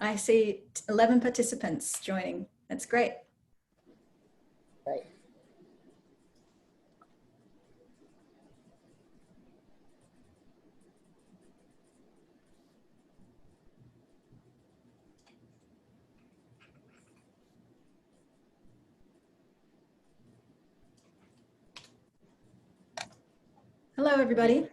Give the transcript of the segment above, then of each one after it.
I see 11 participants joining. That's great. Right. Hello, everybody.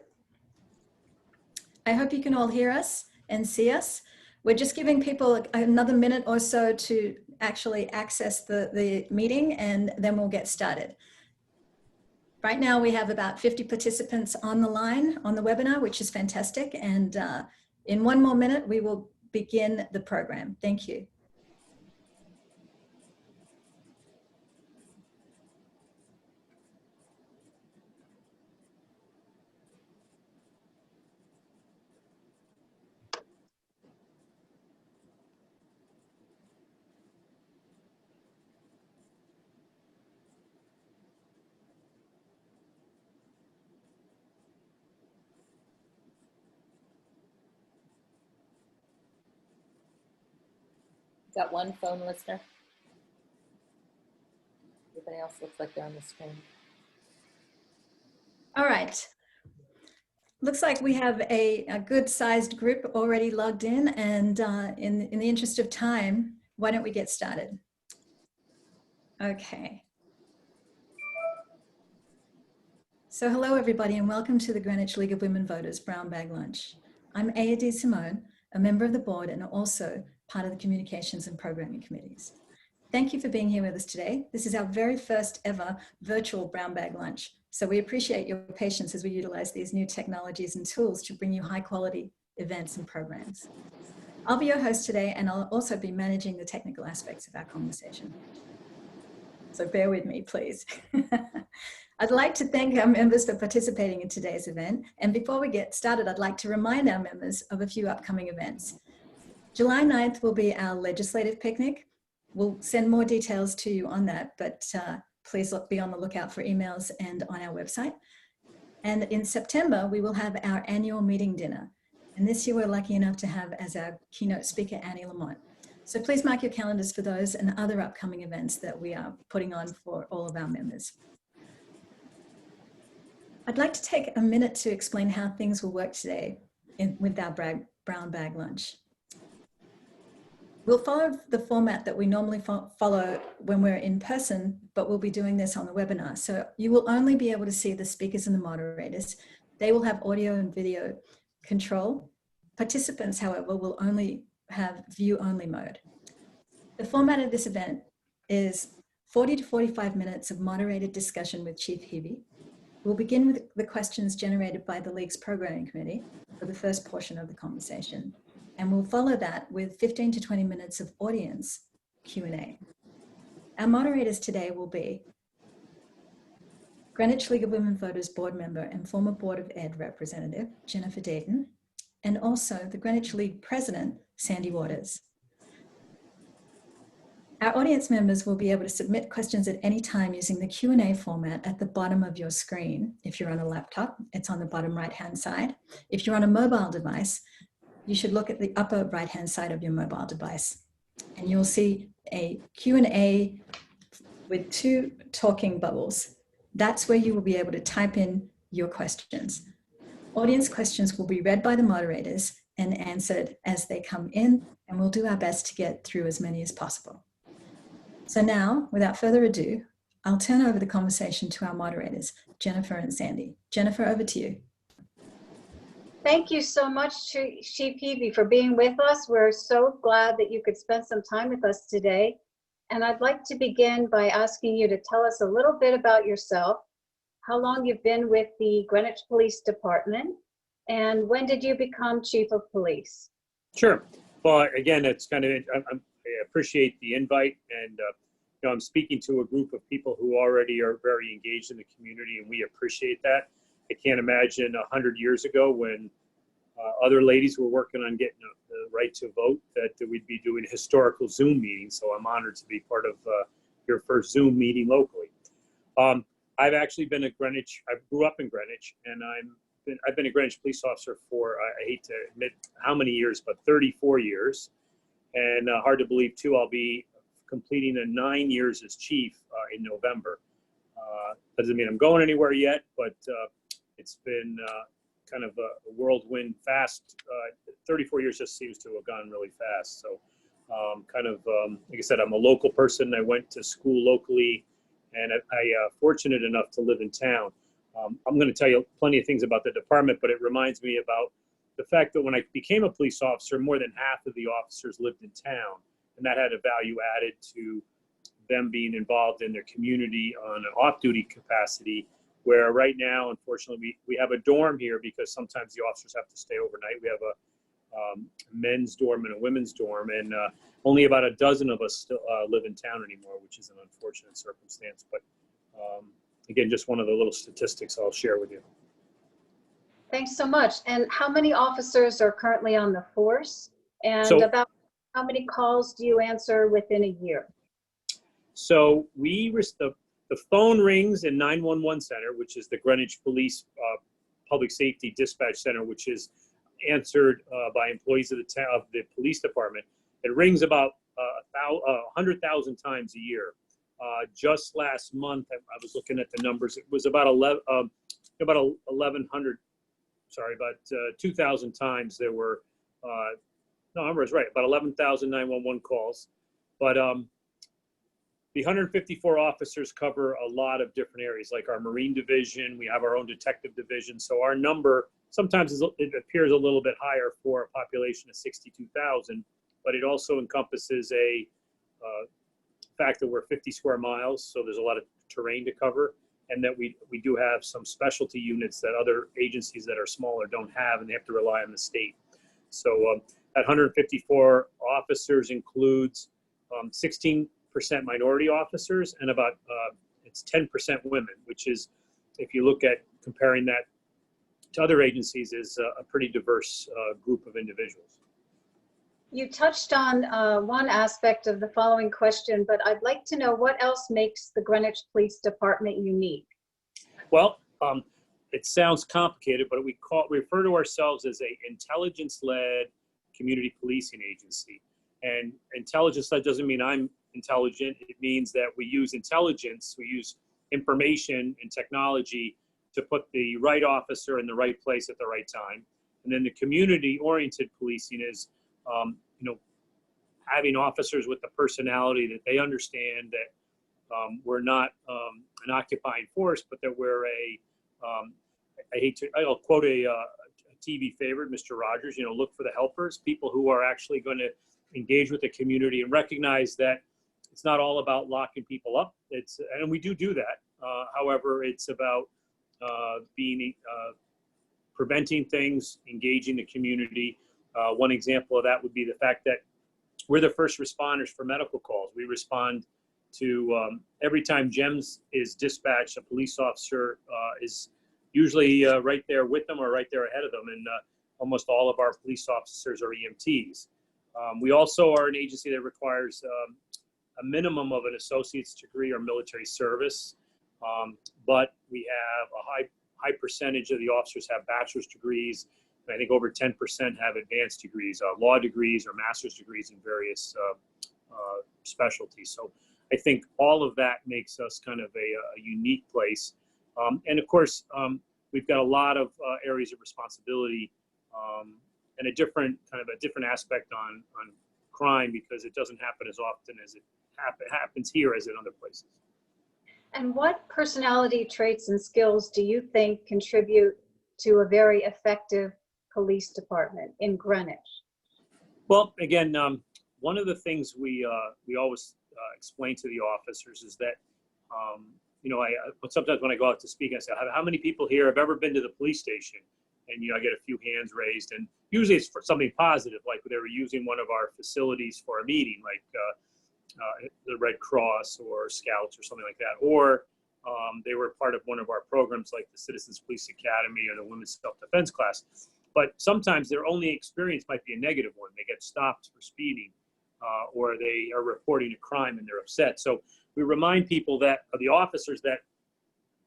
I hope you can all hear us and see us. We're just giving people another minute or so to actually access the meeting, and then we'll get started. Right now, we have about 50 participants on the line on the webinar, which is fantastic. And in one more minute, we will begin the program. Thank you. Got one phone listener. Everybody else looks like they're on the screen. All right. Looks like we have a good sized group already logged in, and in the interest of time, why don't we get started? Okay. So hello everybody, and welcome to the Greenwich League of Women Voters Brown Bag Lunch. I'm Aya D. Simone, a member of the board and also part of the communications and programming committees. Thank you for being here with us today. This is our very first ever virtual Brown Bag Lunch. So we appreciate your patience as we utilize these new technologies and tools to bring you high quality events and programs. I'll be your host today, and I'll also be managing the technical aspects of our conversation. So bear with me, please. I'd like to thank our members for participating in today's event. And before we get started, I'd like to remind our members of a few upcoming events. July 9th will be our legislative picnic. We'll send more details to you on that, but please be on the lookout for emails and on our website. And in September, we will have our annual meeting dinner. And this year, we're lucky enough to have as our keynote speaker, Annie Lamont. So please mark your calendars for those and other upcoming events that we are putting on for all of our members. I'd like to take a minute to explain how things will work today with our Brown Bag Lunch. We'll follow the format that we normally follow when we're in person, but we'll be doing this on the webinar. So you will only be able to see the speakers and the moderators. They will have audio and video control. Participants, however, will only have view-only mode. The format of this event is 40 to 45 minutes of moderated discussion with Chief Heavey. We'll begin with the questions generated by the League's Programming Committee for the first portion of the conversation. And we'll follow that with 15 to 20 minutes of audience Q&A. Our moderators today will be Greenwich League of Women Voters board member and former Board of Ed representative, Jennifer Dayton, and also the Greenwich League president, Sandy Waters. Our audience members will be able to submit questions at any time using the Q&A format at the bottom of your screen. If you're on a laptop, it's on the bottom right-hand side. If you're on a mobile device, you should look at the upper right-hand side of your mobile device, and you'll see a Q&A with two talking bubbles. That's where you will be able to type in your questions. Audience questions will be read by the moderators and answered as they come in, and we'll do our best to get through as many as possible. So now, without further ado, I'll turn over the conversation to our moderators, Jennifer and Sandy. Jennifer, over to you. Thank you so much, Chief Heavey, for being with us. We're so glad that you could spend some time with us today. And I'd like to begin by asking you to tell us a little bit about yourself, how long you've been with the Greenwich Police Department, and when did you become Chief of Police? Sure. Well, again, it's kind of, I appreciate the invite, and you know, I'm speaking to a group of people who already are very engaged in the community, and we appreciate that. I can't imagine 100 years ago when other ladies were working on getting the right to vote that we'd be doing historical Zoom meetings. So I'm honored to be part of your first Zoom meeting locally. I've actually been at Greenwich. I grew up in Greenwich, and I've been a Greenwich police officer for, I hate to admit how many years, but 34 years. And hard to believe too, I'll be completing 9 years as chief in November. Doesn't mean I'm going anywhere yet, but it's been kind of a whirlwind fast. 34 years just seems to have gone really fast. So like I said, I'm a local person. I went to school locally, and I fortunate enough to live in town. I'm going to tell you plenty of things about the department, but it reminds me about the fact that when I became a police officer, more than half of the officers lived in town, and that had a value added to them being involved in their community on an off-duty capacity, where right now, unfortunately, we have a dorm here because sometimes the officers have to stay overnight. We have a men's dorm and a women's dorm, and only about a dozen of us still live in town anymore, which is an unfortunate circumstance. But again, just one of the little statistics I'll share with you. Thanks so much. And how many officers are currently on the force? And So- about how many calls do you answer within a year? So the phone rings in 911 Center, which is the Greenwich Police Public Safety Dispatch Center, which is answered by employees of the police department. It rings about 100,000 times a year. Just last month, I was looking at the numbers. It was about 1,100. Sorry, about 2,000 times there were. No, I was right. About 11,000 911 calls, but the 154 officers cover a lot of different areas, like our Marine Division. We have our own detective division. So our number, sometimes it appears a little bit higher for a population of 62,000, but it also encompasses a fact that we're 50 square miles, so there's a lot of terrain to cover, and that we do have some specialty units that other agencies that are smaller don't have, and they have to rely on the state. So that 154 officers includes 16% minority officers, and about it's 10% women, which is, if you look at comparing that to other agencies, is a pretty diverse group of individuals. You touched on one aspect of the following question, but I'd like to know what else makes the Greenwich Police Department unique. Well, it sounds complicated, but we refer to ourselves as a intelligence-led community policing agency. And intelligence-led doesn't mean I'm intelligent. It means that we use intelligence, we use information and technology to put the right officer in the right place at the right time. And then the community-oriented policing is, having officers with the personality that they understand that we're not an occupying force, but that we're I'll quote a TV favorite, Mr. Rogers, look for the helpers, people who are actually going to engage with the community and recognize that it's not all about locking people up. And we do that. However, it's about preventing things, engaging the community. One example of that would be the fact that we're the first responders for medical calls. We respond to every time GEMS is dispatched, a police officer is usually right there with them or right there ahead of them. And almost all of our police officers are EMTs. We also are an agency that requires a minimum of an associate's degree or military service, but we have a high percentage of the officers have bachelor's degrees. And I think over 10% have advanced degrees, law degrees or master's degrees in various specialties. So I think all of that makes us kind of a unique place. And of course, we've got a lot of areas of responsibility and a different aspect on crime, because it doesn't happen as often as it happens here as in other places. And what personality traits and skills do you think contribute to a very effective police department in Greenwich? Well, again, one of the things we always explain to the officers is that, sometimes when I go out to speak, I say, how many people here have ever been to the police station? And, I get a few hands raised, and usually it's for something positive, like they were using one of our facilities for a meeting, like the Red Cross or Scouts or something like that. Or they were part of one of our programs like the Citizens Police Academy or the Women's Self-Defense class. But sometimes their only experience might be a negative one. They get stopped for speeding or they are reporting a crime and they're upset. So we remind people the officers that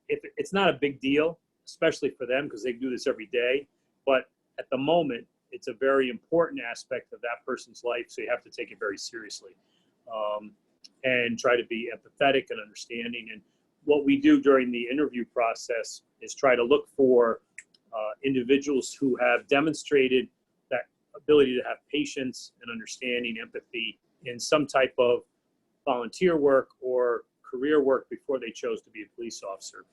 it's not a big deal, especially for them because they do this every day. But at the moment, it's a very important aspect of that person's life, so you have to take it very seriously, and try to be empathetic and understanding. And what we do during the interview process is try to look for individuals who have demonstrated that ability to have patience and understanding, empathy in some type of volunteer work or career work before they chose to be a police officer.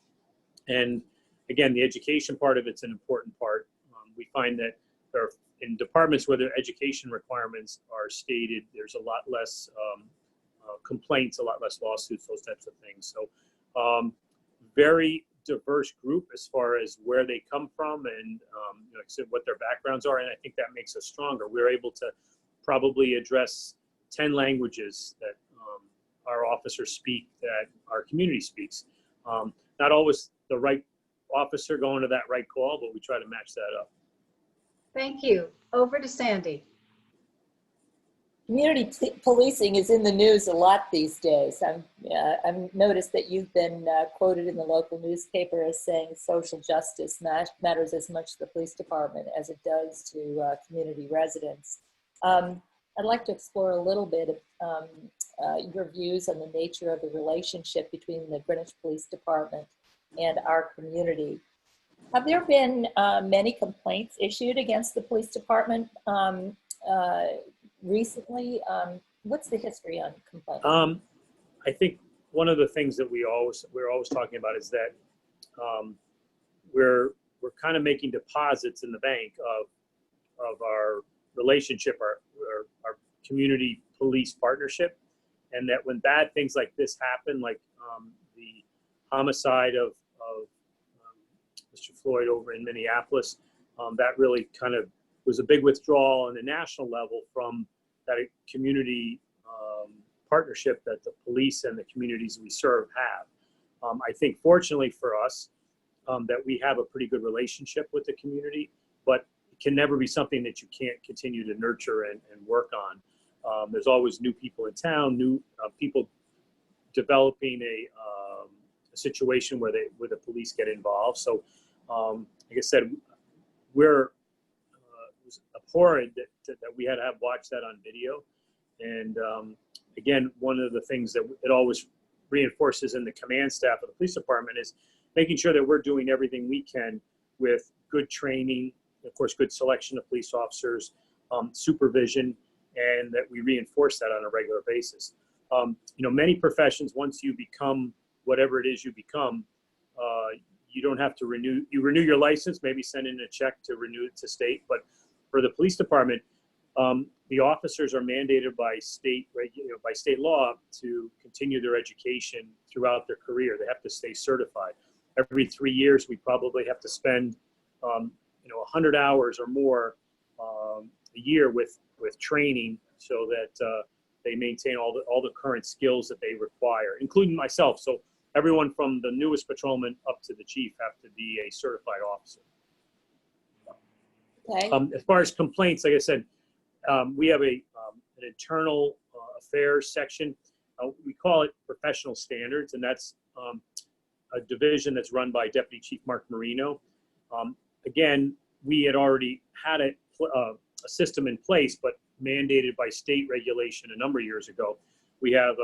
And again, the education part of it's an important part. We find that there are, in departments where their education requirements are stated, there's a lot less complaints, a lot less lawsuits, those types of things. So very diverse group as far as where they come from and like I said, what their backgrounds are. And I think that makes us stronger. We're able to probably address 10 languages that our officers speak, that our community speaks. Not always the right officer going to that right call, but we try to match that up. Thank you. Over to Sandy. Community policing is in the news a lot these days. I've noticed that you've been quoted in the local newspaper as saying social justice matters as much to the police department as it does to community residents. I'd like to explore a little bit of your views on the nature of the relationship between the Greenwich Police Department and our community. Have there been many complaints issued against the police department recently? What's the history on complaints? I think one of the things that we're always talking about is that we're kind of making deposits in the bank of our relationship, our community police partnership, and that when bad things like this happen, like the homicide of Mr. Floyd over in Minneapolis, that really kind of was a big withdrawal on the national level from that community partnership that the police and the communities we serve have. I think fortunately for us that we have a pretty good relationship with the community, but it can never be something that you can't continue to nurture and work on. There's always new people in town, new people developing a situation where the police get involved. So, like I said, it was abhorrent that we had to have watched that on video. And again, one of the things that it always reinforces in the command staff of the police department is making sure that we're doing everything we can with good training, of course, good selection of police officers, supervision, and that we reinforce that on a regular basis. Many professions, once you become whatever it is you become, you don't have to renew your license, maybe send in a check to renew it to state. But for the police department, the officers are mandated by state law to continue their education throughout their career. They have to stay certified. Every 3 years, we probably have to spend 100 hours or more a year with training so that they maintain all the current skills that they require, including myself. So everyone from the newest patrolman up to the chief have to be a certified officer. Okay. As far as complaints, like I said, we have an internal affairs section. We call it professional standards, and that's a division that's run by Deputy Chief Mark Marino. Again, we had already had a system in place, but mandated by state regulation a number of years ago. We have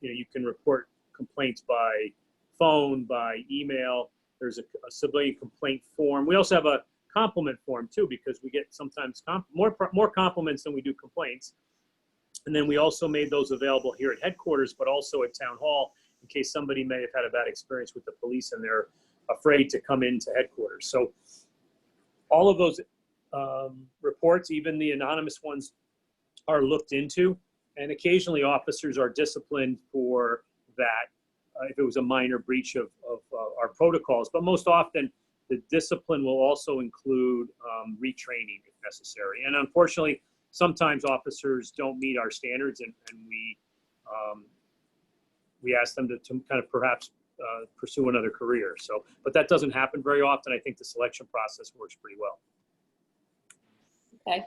you can report complaints by phone, by email. There's a civilian complaint form. We also have a compliment form too, because we get sometimes more compliments than we do complaints. And then we also made those available here at headquarters, but also at town hall in case somebody may have had a bad experience with the police and they're afraid to come into headquarters. So all of those reports, even the anonymous ones, are looked into, and occasionally officers are disciplined for that if it was a minor breach of our protocols. But most often, the discipline will also include retraining if necessary. And unfortunately, sometimes officers don't meet our standards, and we ask them to kind of perhaps pursue another career. So, but that doesn't happen very often. I think the selection process works pretty well. Okay.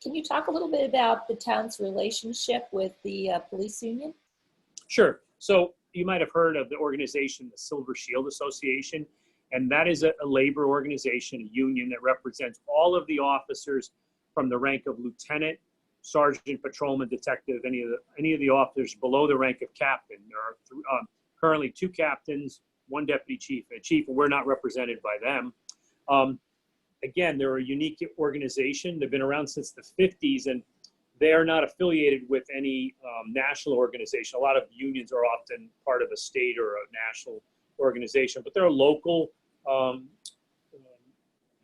Can you talk a little bit about the town's relationship with the police union? Sure. So you might have heard of the organization, the Silver Shield Association, And that is a labor organization, a union that represents all of the officers from the rank of lieutenant, sergeant, patrolman, detective, any of the officers below the rank of captain. There are currently 2 captains, 1 deputy chief, and a chief, and we're not represented by them. Again, they're a unique organization. They've been around since the 50s, and they are not affiliated with any national organization. A lot of unions are often part of a state or a national organization, but they're a local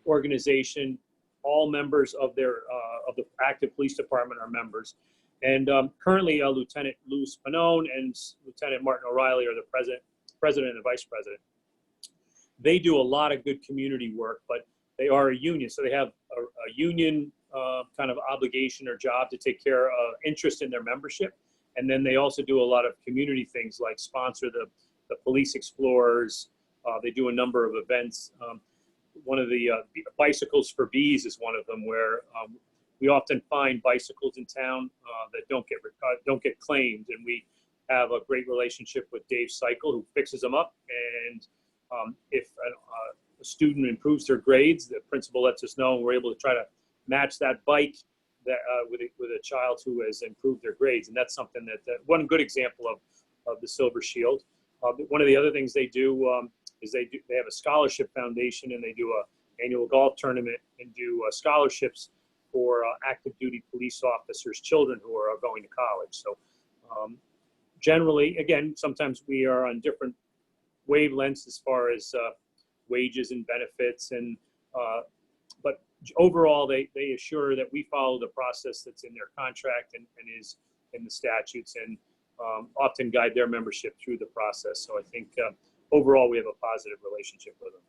organization. All members of of the active police department are members. And currently, Lieutenant Louis Pannone and Lieutenant Martin O'Reilly are the president and vice president. They do a lot of good community work, but they are a union, so they have a union kind of obligation or job to take care of interest in their membership. And then they also do a lot of community things like sponsor the Police Explorers. They do a number of events. One of the Bicycles for Bees is one of them, where we often find bicycles in town that don't get claimed, and we have a great relationship with Dave Cycle, who fixes them up. And if a student improves their grades, the principal lets us know, and we're able to try to match that bike that, with a child who has improved their grades. And that's something that one good example of the Silver Shield. One of the other things they do is they have a scholarship foundation, and they do a annual golf tournament and do scholarships for active duty police officers' children who are going to college. So generally, again, sometimes we are on different wavelengths as far as wages and benefits, and but overall they assure that we follow the process that's in their contract and is in the statutes, and often guide their membership through the process. So I think overall we have a positive relationship with them.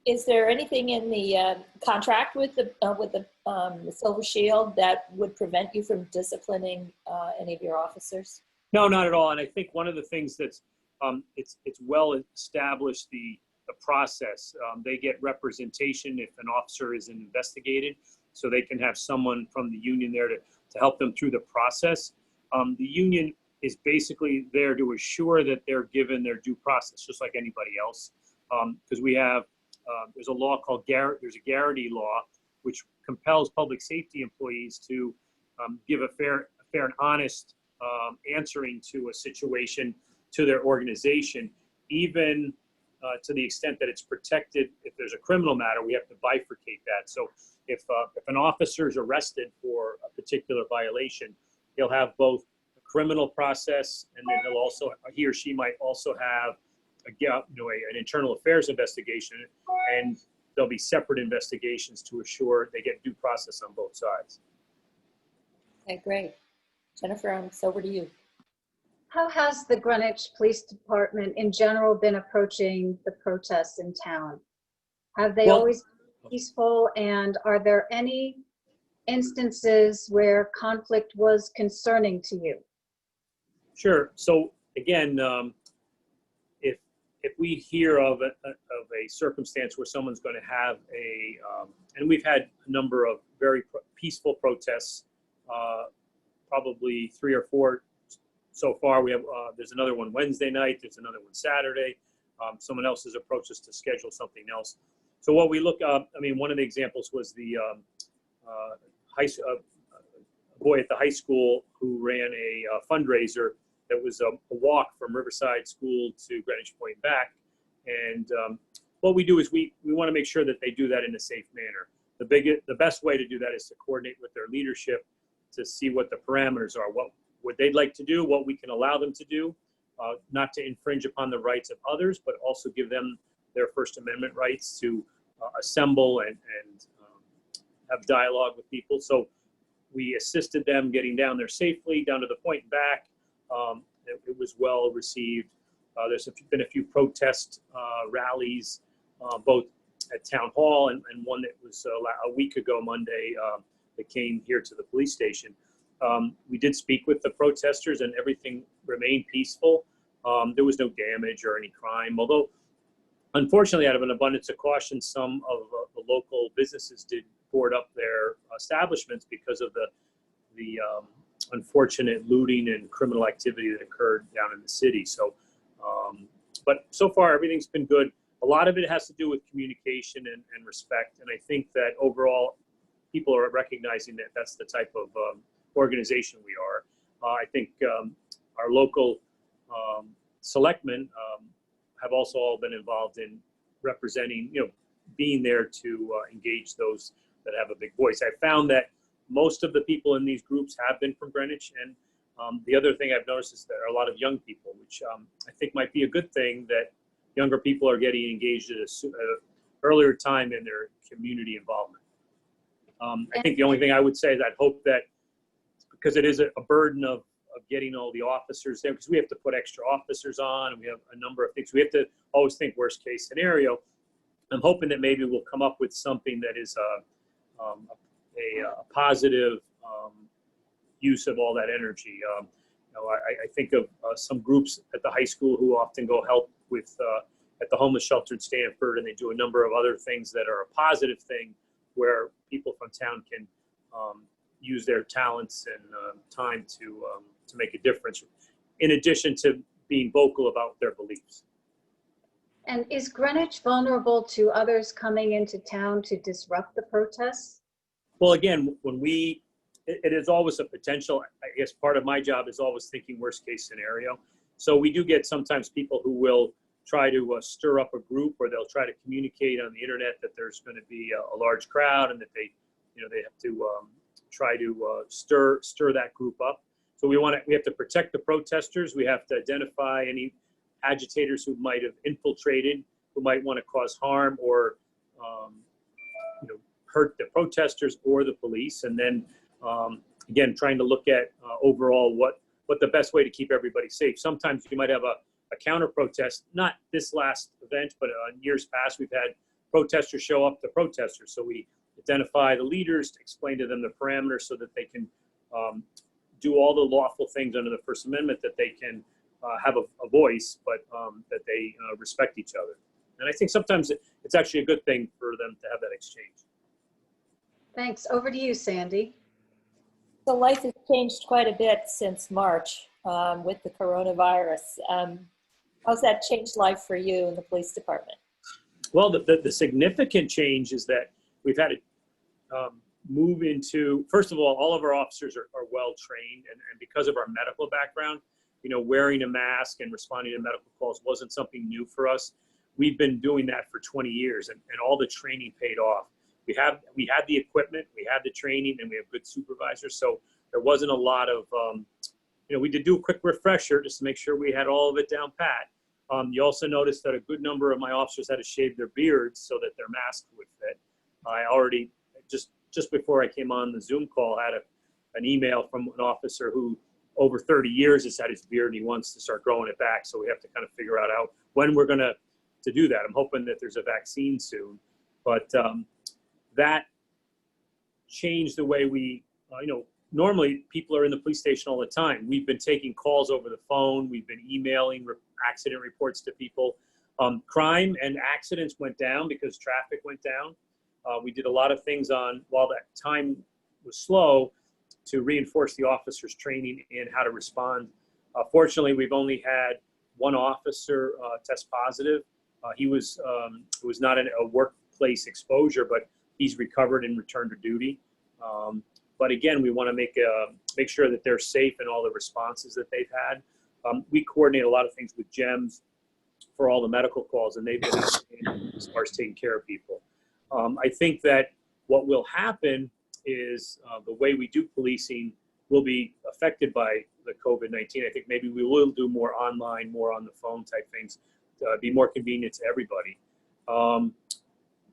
Is there anything in the contract with the Silver Shield that would prevent you from disciplining any of your officers? No, not at all. And I think one of the things that's it's well established, the process. They get representation if an officer is investigated, so they can have someone from the union there to help them through the process. The union is basically there to assure that they're given their due process, just like anybody else. Because we have, there's a law called there's a Garrity law, which compels public safety employees to give a fair and honest answering to a situation to their organization, even to the extent that it's protected. If there's a criminal matter, we have to bifurcate that. So if an officer is arrested for a particular violation, he'll have both a criminal process, and then he or she might also have an internal affairs investigation, and there'll be separate investigations to assure they get due process on both sides. Okay, great. Jennifer, it's over to you. How has the Greenwich Police Department in general been approaching the protests in town? Have they always been peaceful, and are there any instances where conflict was concerning to you? Sure. So again, if we hear of a circumstance where someone's going to have and we've had a number of very peaceful protests, probably 3 or 4 so far. We have there's another one Wednesday night. There's another one Saturday. Someone else has approached us to schedule something else. So what we look up, one of the examples was the boy at the high school who ran a fundraiser that was a walk from Riverside School to Greenwich Point and back. And what we do is we want to make sure that they do that in a safe manner. The best way to do that is to coordinate with their leadership to see what the parameters are, what they'd like to do, what we can allow them to do, not to infringe upon the rights of others, but also give them their First Amendment rights to assemble and have dialogue with people. So we assisted them getting down there safely, down to the point and back. It was well received. There's been a few protest rallies, both at Town Hall and one that was a week ago Monday that came here to the police station. We did speak with the protesters, and everything remained peaceful. There was no damage or any crime, although unfortunately, out of an abundance of caution, some of the local businesses did board up their establishments because of the unfortunate looting and criminal activity that occurred down in the city. So, but so far everything's been good. a lot of it has to do with communication and respect. And I think that overall, people are recognizing that that's the type of organization we are. I think our local selectmen have also all been involved in representing, being there to engage those that have a big voice. I found that most of the people in these groups have been from Greenwich, and the other thing I've noticed is there are a lot of young people, which I think might be a good thing, that younger people are getting engaged at an earlier time in their community involvement. I think the only thing I would say is I'd hope that, because it is a burden of getting all the officers there, because we have to put extra officers on, and we have a number of things. We have to always think worst case scenario. I'm hoping that maybe we'll come up with something that is a positive use of all that energy. I think of some groups at the high school who often go help with at the homeless shelter in Stanford, and they do a number of other things that are a positive thing, where people from town can use their talents and time to make a difference, in addition to being vocal about their beliefs. And is Greenwich vulnerable to others coming into town to disrupt the protests? Well, again, it is always a potential. I guess part of my job is always thinking worst case scenario. So we do get sometimes people who will try to stir up a group, or they'll try to communicate on the internet that there's going to be a large crowd, and that they have to try to stir that group up. So we have to protect the protesters. We have to identify any agitators who might have infiltrated, who might want to cause harm or hurt the protesters or the police. And then again, trying to look at overall what the best way to keep everybody safe. Sometimes you might have a counter protest, not this last event, but in years past, we've had protesters show up to protesters. So we identify the leaders, to explain to them the parameters so that they can do all the lawful things under the First Amendment, that they can have a voice, but that they respect each other. And I think sometimes it's actually a good thing for them to have that exchange. Thanks. Over to you, Sandy. So life has changed quite a bit since March with the coronavirus. How's that changed life for you in the police department? Well, the significant change is that we've had to move into, first of all of our officers are well trained, and because of our medical background, wearing a mask and responding to medical calls wasn't something new for us. We've been doing that for 20 years, and all the training paid off. We had the equipment, we had the training, and we have good supervisors. So there wasn't a lot of, we did do a quick refresher just to make sure we had all of it down pat. You also noticed that a good number of my officers had to shave their beards so that their mask would fit. I already, just before I came on the Zoom call, had an email from an officer who over 30 years has had his beard, and he wants to start growing it back. So we have to kind of figure out when we're going to do that. I'm hoping that there's a vaccine soon, but that changed the way we, normally people are in the police station all the time. We've been taking calls over the phone. We've been emailing accident reports to people. Crime and accidents went down because traffic went down. We did a lot of things while that time was slow, to reinforce the officers' training in how to respond. Fortunately, we've only had one officer test positive. It was not a workplace exposure, but he's recovered and returned to duty. But again, we want to make sure that they're safe in all the responses that they've had. We coordinate a lot of things with GEMS for all the medical calls, and they've been outstanding as far as taking care of people. I think that what will happen is the way we do policing will be affected by the COVID-19. I think maybe we will do more online, more on the phone type things, be more convenient to everybody.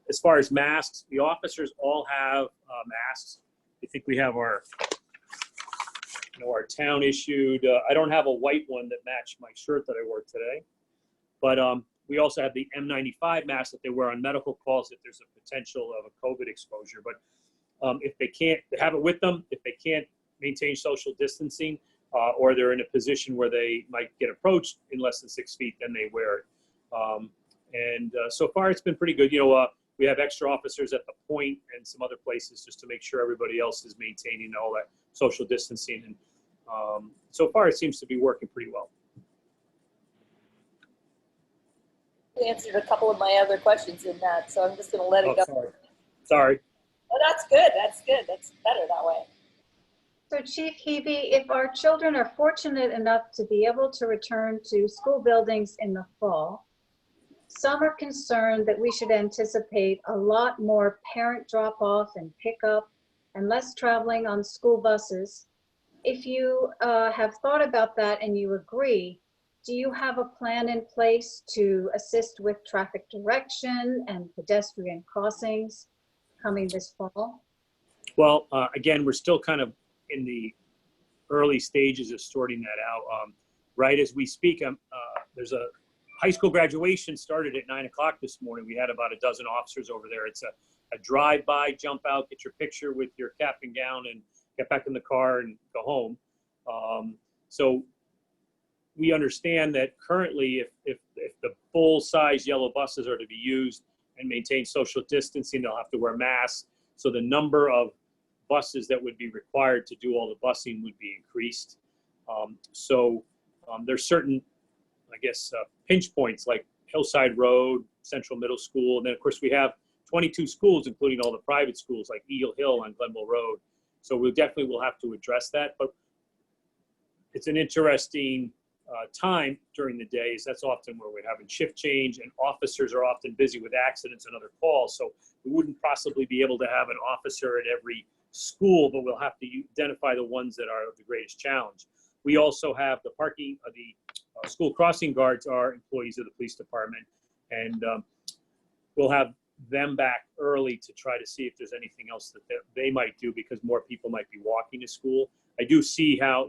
As far as masks, the officers all have masks. I think we have our town issued. I don't have a white one that matched my shirt that I wore today, but we also have the N95 mask that they wear on medical calls if there's a potential of a COVID exposure. But if they can't, they have it with them. If they can't maintain social distancing, or they're in a position where they might get approached in less than 6 feet, then they wear it. So far, it's been pretty good. We have extra officers at the point and some other places just to make sure everybody else is maintaining all that social distancing. And so far, it seems to be working pretty well. answered a couple of my other questions in that, so I'm just going to let it go. Sorry. Oh, that's good. That's good. That's better that way. So Chief Heavey, if our children are fortunate enough to be able to return to school buildings in the fall, some are concerned that we should anticipate a lot more parent drop-off and pickup and less traveling on school buses. If you have thought about that and you agree, do you have a plan in place to assist with traffic direction and pedestrian crossings coming this fall? Well, again, we're still kind of in the early stages of sorting that out. Right as we speak, there's a high school graduation started at 9 o'clock this morning. We had about a dozen officers over there. It's a drive-by, jump out, get your picture with your cap and gown, and get back in the car and go home. So we understand that currently, if the full-size yellow buses are to be used and maintain social distancing, they'll have to wear masks. So the number of buses that would be required to do all the busing would be increased. There's certain, I guess, pinch points like Hillside Road, Central Middle School, and then of course we have 22 schools, including all the private schools like Eagle Hill on Glenville Road. So we definitely will have to address that, but it's an interesting time during the days. That's often where we're having shift change, and officers are often busy with accidents and other calls. So we wouldn't possibly be able to have an officer at every school, but we'll have to identify the ones that are the greatest challenge. We also have the parking, the school crossing guards are employees of the police department, and we'll have them back early to try to see if there's anything else that they might do, because more people might be walking to school. I do see how,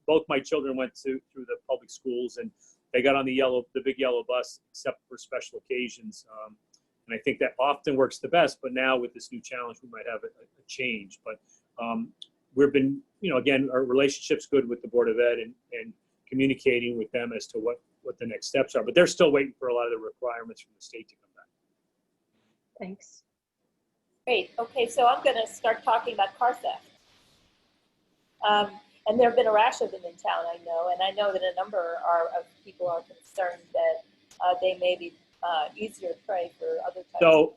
both my children went through the public schools, and they got on the big yellow bus, except for special occasions. And I think that often works the best, but now with this new challenge, we might have a change. But we've been, again, our relationship's good with the Board of Ed and communicating with them as to what the next steps are. But they're still waiting for a lot of the requirements from the state to come back. Thanks. Great. Okay, so I'm going to start talking about car theft. And there have been a rash of them in town, I know, and I know that a number of people are concerned that they may be easier prey for other types. So,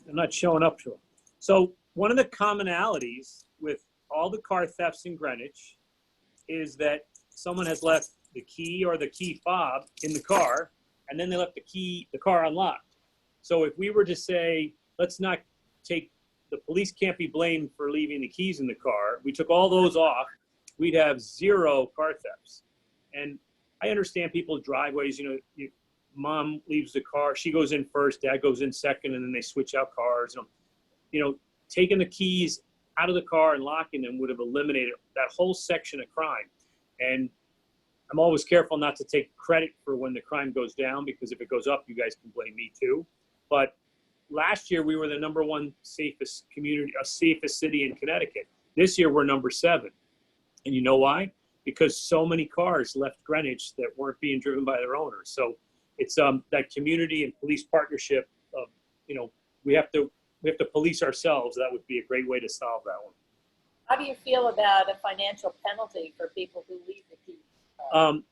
I'm not showing up to them. So one of the commonalities with all the car thefts in Greenwich is that someone has left the key or the key fob in the car, and then they left the car unlocked. So if we were to say, let's not take, the police can't be blamed for leaving the keys in the car, we took all those off, we'd have 0 car thefts. And I understand people's driveways, mom leaves the car, she goes in first, dad goes in second, and then they switch out cars. Taking the keys out of the car and locking them would have eliminated that whole section of crime. And I'm always careful not to take credit for when the crime goes down, because if it goes up, you guys can blame me too. But last year we were the #1 safest city in Connecticut. This year we're #7. And you know why? Because so many cars left Greenwich that weren't being driven by their owners. So it's that community and police partnership of, we have to police ourselves. That would be a great way to solve that one. How do you feel about a financial penalty for people who leave the keys?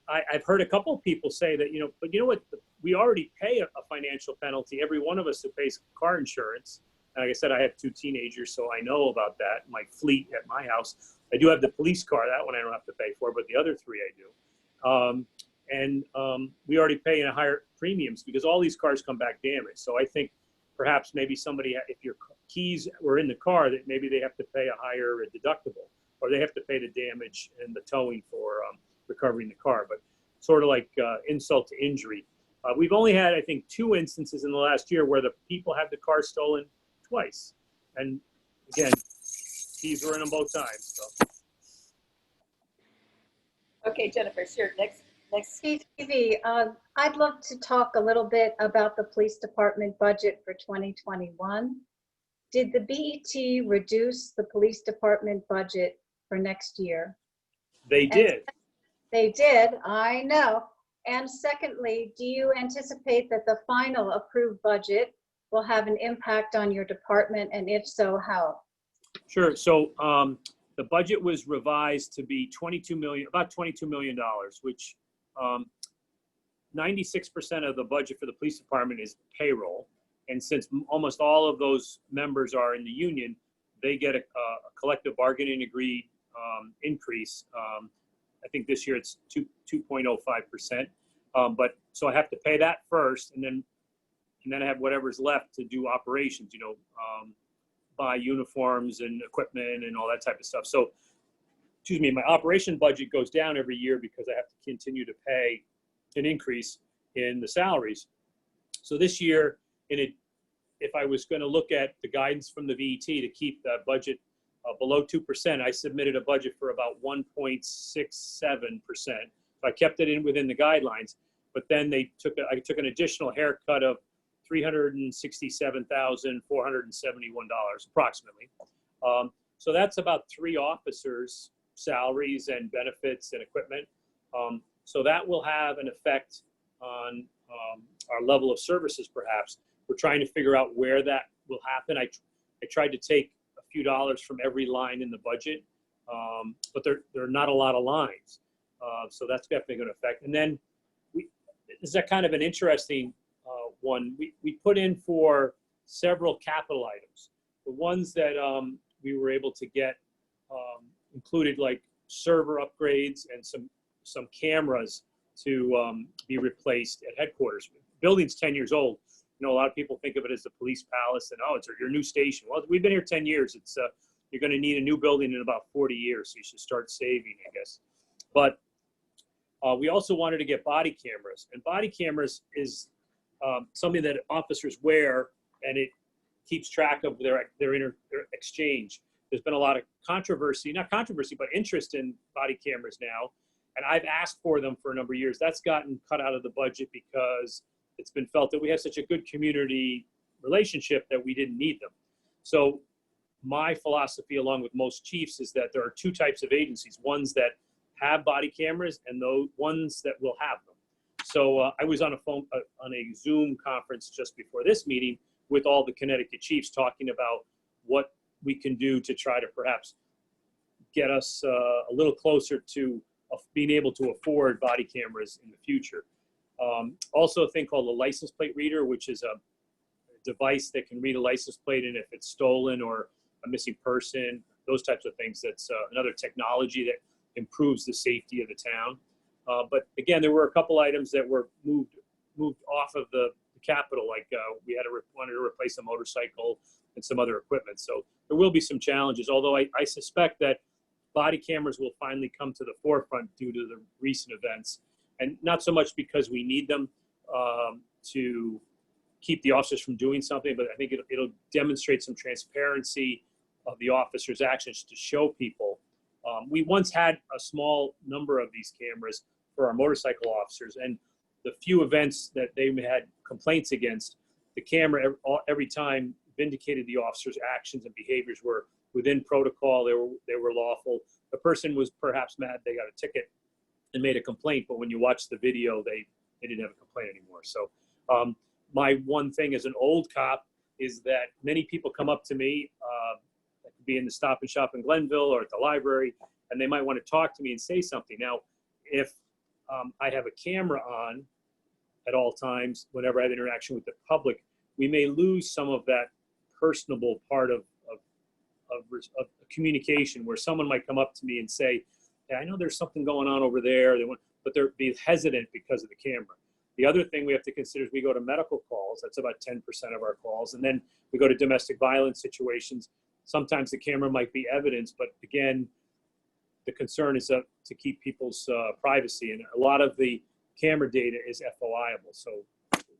I've heard a couple of people say that, but you know what? We already pay a financial penalty, every one of us who pays car insurance. And like I said, I have 2 teenagers, so I know about that. My fleet at my house. I do have the police car. That one I don't have to pay for, but the other 3 I do. We already pay in higher premiums because all these cars come back damaged. So I think perhaps maybe somebody, if your keys were in the car, that maybe they have to pay a higher deductible, or they have to pay the damage and the towing for recovering the car. But sort of like insult to injury. We've only had, I think, 2 instances in the last year where the people had the car stolen twice. And again, keys were in them both times. So. Okay, Jennifer, sure. Next. Chief Heavey, I'd love to talk a little bit about the police department budget for 2021. Did the BET reduce the police department budget for next year? They did. They did, I know. And secondly, do you anticipate that the final approved budget will have an impact on your department, and if so, how? Sure. So the budget was revised to be about $22 million, which 96% of the budget for the police department is payroll. And since almost all of those members are in the union, they get a collective bargaining agreed increase. I think this year it's 2.05%. But so I have to pay that first, and then I have whatever's left to do operations, you know, buy uniforms and equipment and all that type of stuff. So, excuse me, my operation budget goes down every year because I have to continue to pay an increase in the salaries. So this year, if I was going to look at the guidance from the VET to keep the budget below 2%, I submitted a budget for about 1.67%. So I kept it within the guidelines, but then I took an additional haircut of $367,471 approximately. So that's about 3 officers' salaries and benefits and equipment. So that will have an effect on our level of services, perhaps. We're trying to figure out where that will happen. I tried to take a few dollars from every line in the budget, but there are not a lot of lines. So that's definitely going to affect. And then this is a kind of an interesting one. We put in for several capital items. The ones that we were able to get included like server upgrades and some cameras to be replaced at headquarters. Building's 10 years old. You know, a lot of people think of it as the police palace and, oh, it's your new station. Well, we've been here 10 years. It's you're going to need a new building in about 40 years, so you should start saving, I guess. But we also wanted to get body cameras, and body cameras is something that officers wear, and it keeps track of their exchange. There's been a lot of not controversy, but interest in body cameras now, and I've asked for them for a number of years. That's gotten cut out of the budget because it's been felt that we have such a good community relationship that we didn't need them. So my philosophy, along with most chiefs, is that there are 2 types of agencies: ones that have body cameras and those ones that will have them. So I was on a Zoom conference just before this meeting with all the Connecticut chiefs, talking about what we can do to try to perhaps get us a little closer to being able to afford body cameras in the future. Also a thing called a license plate reader, which is a device that can read a license plate, and if it's stolen or a missing person, those types of things. That's another technology that improves the safety of the town. But again, there were a couple items that were moved off of the capital, like we wanted to replace a motorcycle and some other equipment. So there will be some challenges, although I suspect that body cameras will finally come to the forefront due to the recent events. And not so much because we need them to keep the officers from doing something, but I think it'll demonstrate some transparency of the officers' actions to show people. We once had a small number of these cameras for our motorcycle officers, and the few events that they had complaints against, the camera every time vindicated the officers' actions and behaviors were within protocol. They were lawful. The person was perhaps mad they got a ticket and made a complaint, but when you watch the video, they didn't have a complaint anymore. So my one thing as an old cop is that many people come up to me, that could be in the Stop and Shop in Glenville or at the library, and they might want to talk to me and say something. Now, if I have a camera on at all times, whenever I have interaction with the public, we may lose some of that personable part of communication, where someone might come up to me and say, "Yeah, I know there's something going on over there," but they're being hesitant because of the camera. The other thing we have to consider is we go to medical calls. That's about 10% of our calls. And then we go to domestic violence situations. Sometimes the camera might be evidence, but again, the concern is to keep people's privacy. And a lot of the camera data is FOIable. So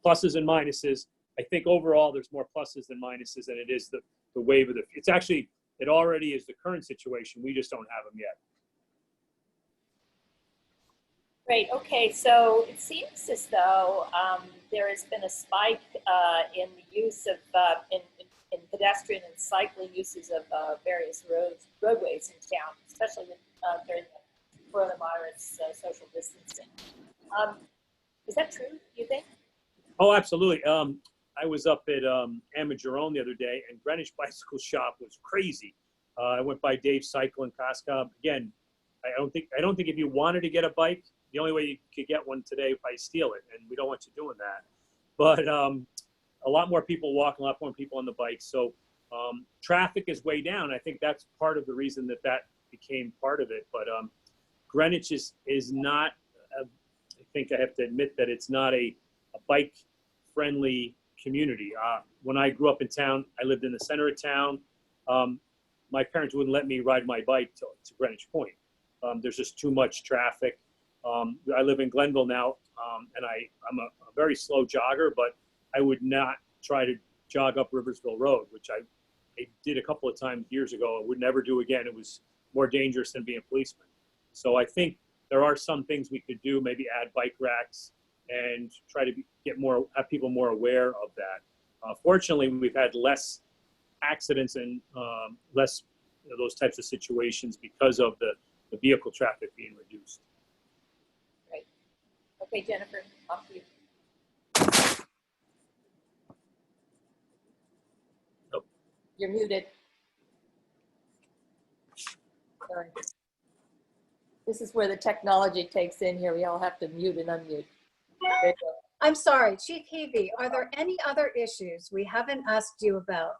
pluses and minuses. I think overall there's more pluses than minuses than it is the wave of the, it's actually, it already is the current situation. We just don't have them yet. Great. Okay, so it seems as though there has been a spike in the use of in pedestrian and cycling uses of various roadways in town, especially during the coronavirus social distancing. Is that true, do you think? Oh, absolutely. I was up at Amagerone the other day, and Greenwich Bicycle Shop was crazy. I went by Dave's Cycle in Casca. Again, I don't think if you wanted to get a bike, the only way you could get one today is by steal it, and we don't want you doing that. But a lot more people walking, a lot more people on the bikes. So traffic is way down. I think that's part of the reason that became part of it. But Greenwich is not, I think I have to admit that it's not a bike-friendly community. When I grew up in town, I lived in the center of town. My parents wouldn't let me ride my bike to Greenwich Point. There's just too much traffic. I live in Glenville now, and I'm a very slow jogger, but I would not try to jog up Riversville Road, which I did a couple of times years ago. I would never do again. It was more dangerous than being a policeman. So I think there are some things we could do, maybe add bike racks and try to have people more aware of that. Fortunately, we've had less accidents and less those types of situations because of the vehicle traffic being reduced. Right. Okay, Jennifer, off to you. Nope. You're muted. Sorry. This is where the technology takes in here. We all have to mute and unmute. There you go. I'm sorry, Chief Heavey, are there any other issues we haven't asked you about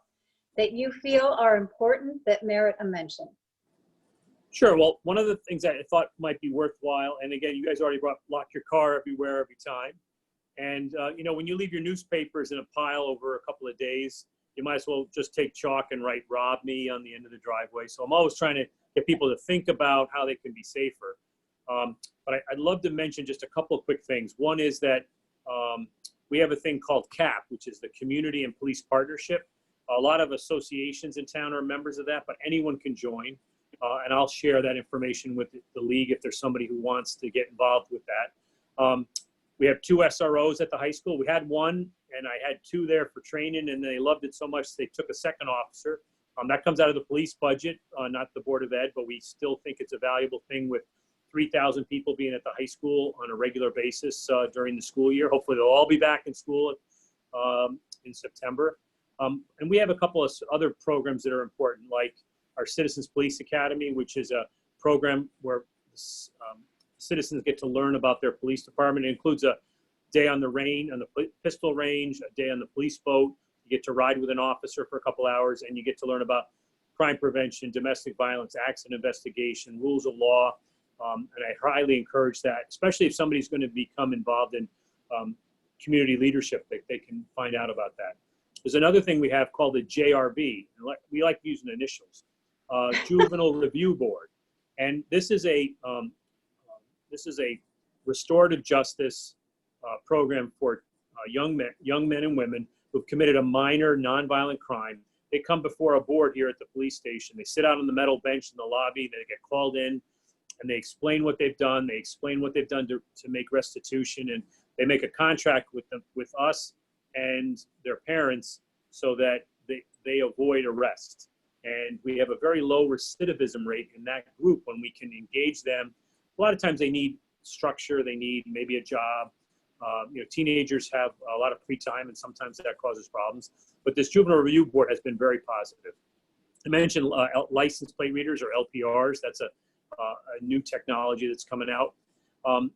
that you feel are important that merit a mention? Sure. Well, one of the things that I thought might be worthwhile, and again, you guys already lock your car everywhere, every time. And, when you leave your newspapers in a pile over a couple of days, you might as well just take chalk and write "rob me" on the end of the driveway. So I'm always trying to get people to think about how they can be safer. But I'd love to mention just a couple of quick things. One is that we have a thing called CAP, which is the Community and Police Partnership. A lot of associations in town are members of that, but anyone can join. And I'll share that information with the league if there's somebody who wants to get involved with that. We have 2 SROs at the high school. We had one, and I had 2 there for training, and they loved it so much they took a second officer. That comes out of the police budget, not the Board of Ed, but we still think it's a valuable thing with 3,000 people being at the high school on a regular basis during the school year. Hopefully they'll all be back in school in September. And we have a couple of other programs that are important, like our Citizens Police Academy, which is a program where citizens get to learn about their police department. It includes a day on the pistol range, a day on the police boat. You get to ride with an officer for a couple hours, and you get to learn about crime prevention, domestic violence, accident investigation, rules of law. And I highly encourage that, especially if somebody's going to become involved in community leadership, they can find out about that. There's another thing we have called the JRB. And we like using initials, Juvenile Review Board. And this is a restorative justice program for young men and women who've committed a minor nonviolent crime. They come before a board here at the police station. They sit out on the metal bench in the lobby. They get called in, and they explain what they've done. They explain what they've done to make restitution, and they make a contract with us and their parents so that they avoid arrest. And we have a very low recidivism rate in that group when we can engage them. A lot of times they need structure, they need maybe a job. Teenagers have a lot of free time, and sometimes that causes problems. But this Juvenile Review Board has been very positive. I mentioned license plate readers, or LPRs. That's a new technology that's coming out.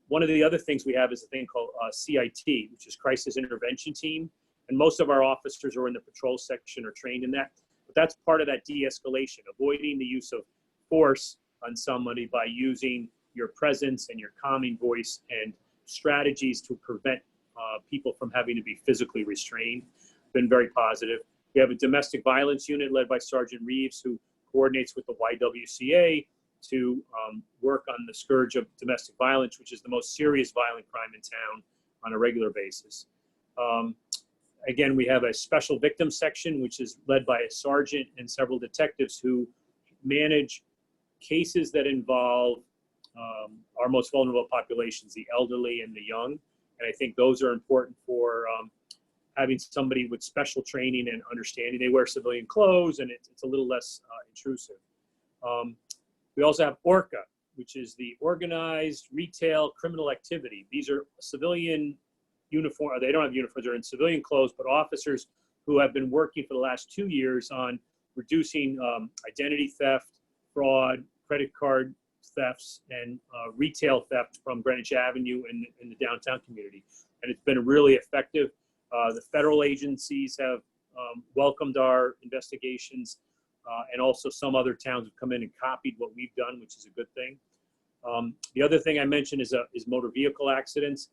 One of the other things we have is a thing called CIT, which is Crisis Intervention Team. And most of our officers who are in the patrol section are trained in that. But that's part of that de-escalation, avoiding the use of force on somebody by using your presence and your calming voice and strategies to prevent people from having to be physically restrained. Been very positive. We have a domestic violence unit led by Sergeant Reeves, who coordinates with the YWCA to work on the scourge of domestic violence, which is the most serious violent crime in town on a regular basis. Again, we have a special victims section, which is led by a sergeant and several detectives who manage cases that involve our most vulnerable populations, the elderly and the young. And I think those are important for having somebody with special training and understanding. They wear civilian clothes, and it's a little less intrusive. We also have ORCA, which is the Organized Retail Criminal Activity. These are civilian uniform, they don't have uniforms, they're in civilian clothes, but officers who have been working for the last 2 years on reducing identity theft, fraud, credit card thefts and retail theft from Greenwich Avenue in the downtown community. And it's been really effective. The federal agencies have welcomed our investigations, and also some other towns have come in and copied what we've done, which is a good thing. The other thing I mentioned is motor vehicle accidents.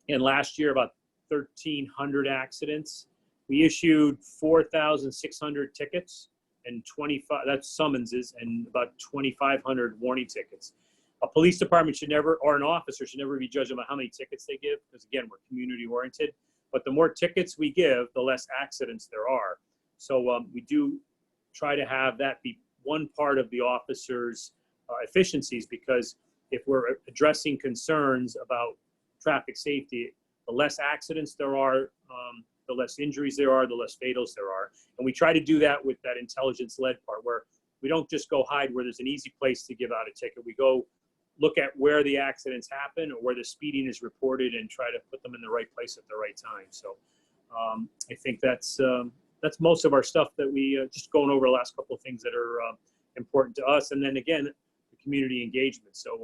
And last year, about 1,300 accidents. We issued 4,600 tickets and 25, that's summonses, and about 2,500 warning tickets. A police department should never, or an officer should never be judged about how many tickets they give, because again, we're community oriented. But the more tickets we give, the less accidents there are. So we do try to have that be one part of the officer's efficiencies, because if we're addressing concerns about traffic safety, the less accidents there are, the less injuries there are, the less fatals there are. And we try to do that with that intelligence-led part, where we don't just go hide where there's an easy place to give out a ticket. We go look at where the accidents happen or where the speeding is reported and try to put them in the right place at the right time. So I think that's most of our stuff that we just going over the last couple of things that are important to us. And then again, the community engagement. So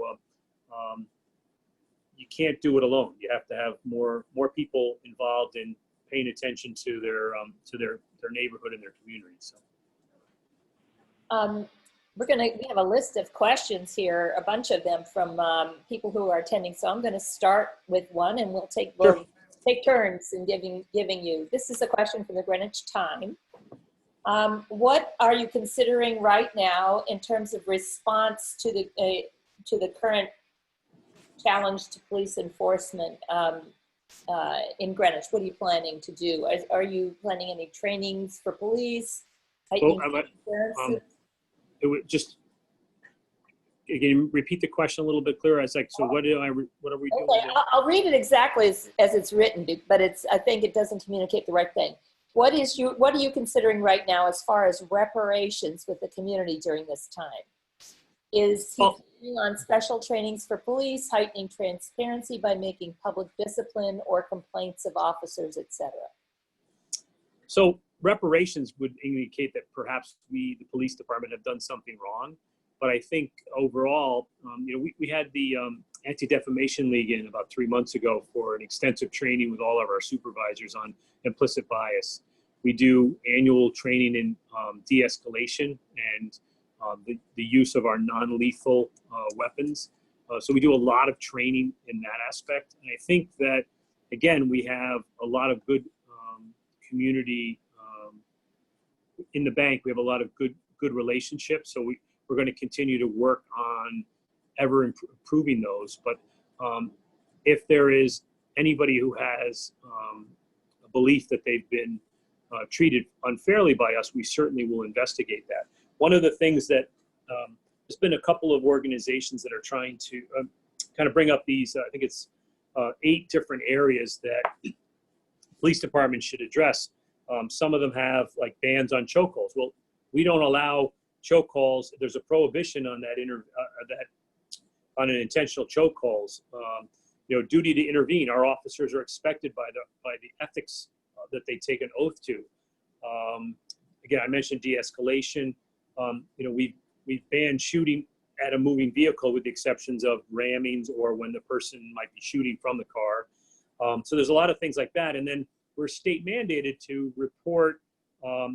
you can't do it alone. You have to have more people involved in paying attention to their neighborhood and their community. So we have a list of questions here, a bunch of them from people who are attending. So I'm going to start with one, and we'll take turns in giving you. This is a question from the Greenwich Time. What are you considering right now in terms of response to the current challenge to police enforcement in Greenwich? What are you planning to do? Are you planning any trainings for police? It would just, again, repeat the question a little bit clearer. It's like, so what are we doing? Okay, I'll read it exactly as it's written, but I think it doesn't communicate the right thing. What are you considering right now as far as reparations with the community during this time? Is he planning on special trainings for police, heightening transparency by making public discipline or complaints of officers, etc.? So reparations would indicate that perhaps we, the police department, have done something wrong. But I think overall, we had the Anti-Defamation League in about 3 months ago for an extensive training with all of our supervisors on implicit bias. We do annual training in de-escalation and the use of our non-lethal weapons. So we do a lot of training in that aspect. And I think that, again, we have a lot of good community in the bank. We have a lot of good relationships. So we're going to continue to work on ever improving those. But if there is anybody who has a belief that they've been treated unfairly by us, we certainly will investigate that. One of the things that there's been a couple of organizations that are trying to kind of bring up these, I think it's 8 different areas that police departments should address. Some of them have like bans on chokeholds. Well, we don't allow chokeholds. There's a prohibition on that on an intentional chokeholds. Duty to intervene. Our officers are expected by the ethics that they take an oath to. Again, I mentioned de-escalation. We've banned shooting at a moving vehicle with the exceptions of rammings or when the person might be shooting from the car. So there's a lot of things like that. And then we're state mandated to report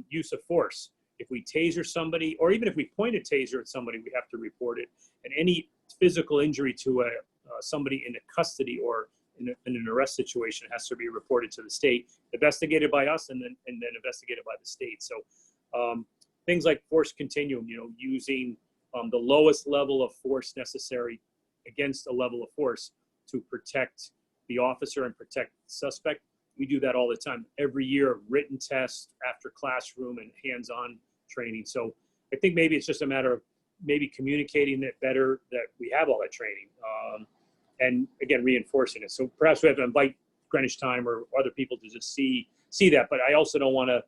use of force. If we taser somebody, or even if we point a taser at somebody, we have to report it. And any physical injury to somebody in a custody or in an arrest situation has to be reported to the state, investigated by us, and then investigated by the state. So things like force continuum, using the lowest level of force necessary against a level of force to protect the officer and protect the suspect. We do that all the time. Every year, written tests after classroom and hands-on training. So I think maybe it's just a matter of maybe communicating it better that we have all that training, and again, reinforcing it. So perhaps we have to invite Greenwich Time or other people to just see that. But I also don't want to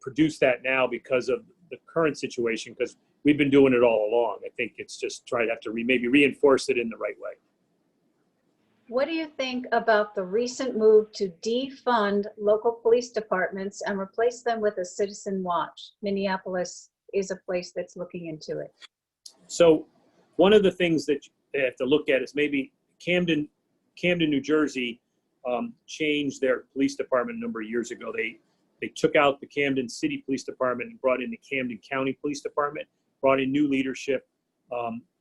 produce that now because of the current situation, because we've been doing it all along. I think it's just try to have to maybe reinforce it in the right way. What do you think about the recent move to defund local police departments and replace them with a citizen watch? Minneapolis is a place that's looking into it. So One of the things that they have to look at is maybe Camden, New Jersey, changed their police department a number of years ago. They took out the Camden City Police Department and brought in the Camden County Police Department, brought in new leadership,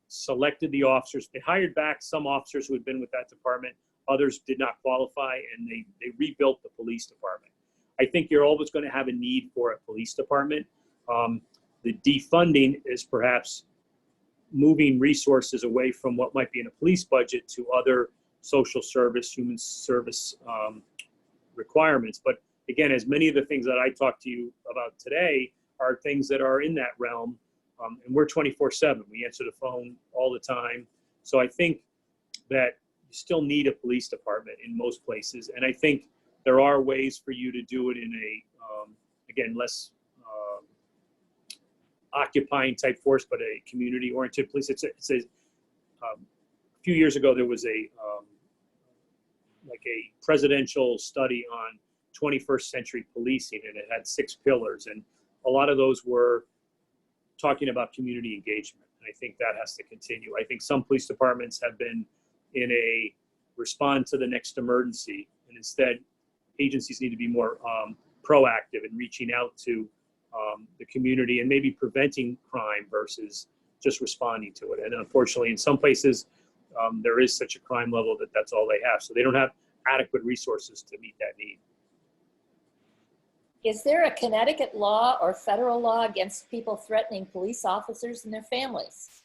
selected the officers. They hired back some officers who had been with that department. Others did not qualify, and they rebuilt the police department. I think you're always going to have a need for a police department. The defunding is perhaps moving resources away from what might be in a police budget to other social service, human service requirements. But again, as many of the things that I talked to you about today are things that are in that realm, and we're 24/7. We answer the phone all the time. So I think that you still need a police department in most places. And I think there are ways for you to do it in a, again, less occupying type force, but a community-oriented police. It's a few years ago, there was a like a presidential study on 21st century policing, and it had 6 pillars, and a lot of those were talking about community engagement. And I think that has to continue. I think some police departments have been in a respond to the next emergency, and instead agencies need to be more proactive in reaching out to the community and maybe preventing crime versus just responding to it. And unfortunately, in some places, there is such a crime level that that's all they have. So they don't have adequate resources to meet that need. Is there a Connecticut law or federal law against people threatening police officers and their families?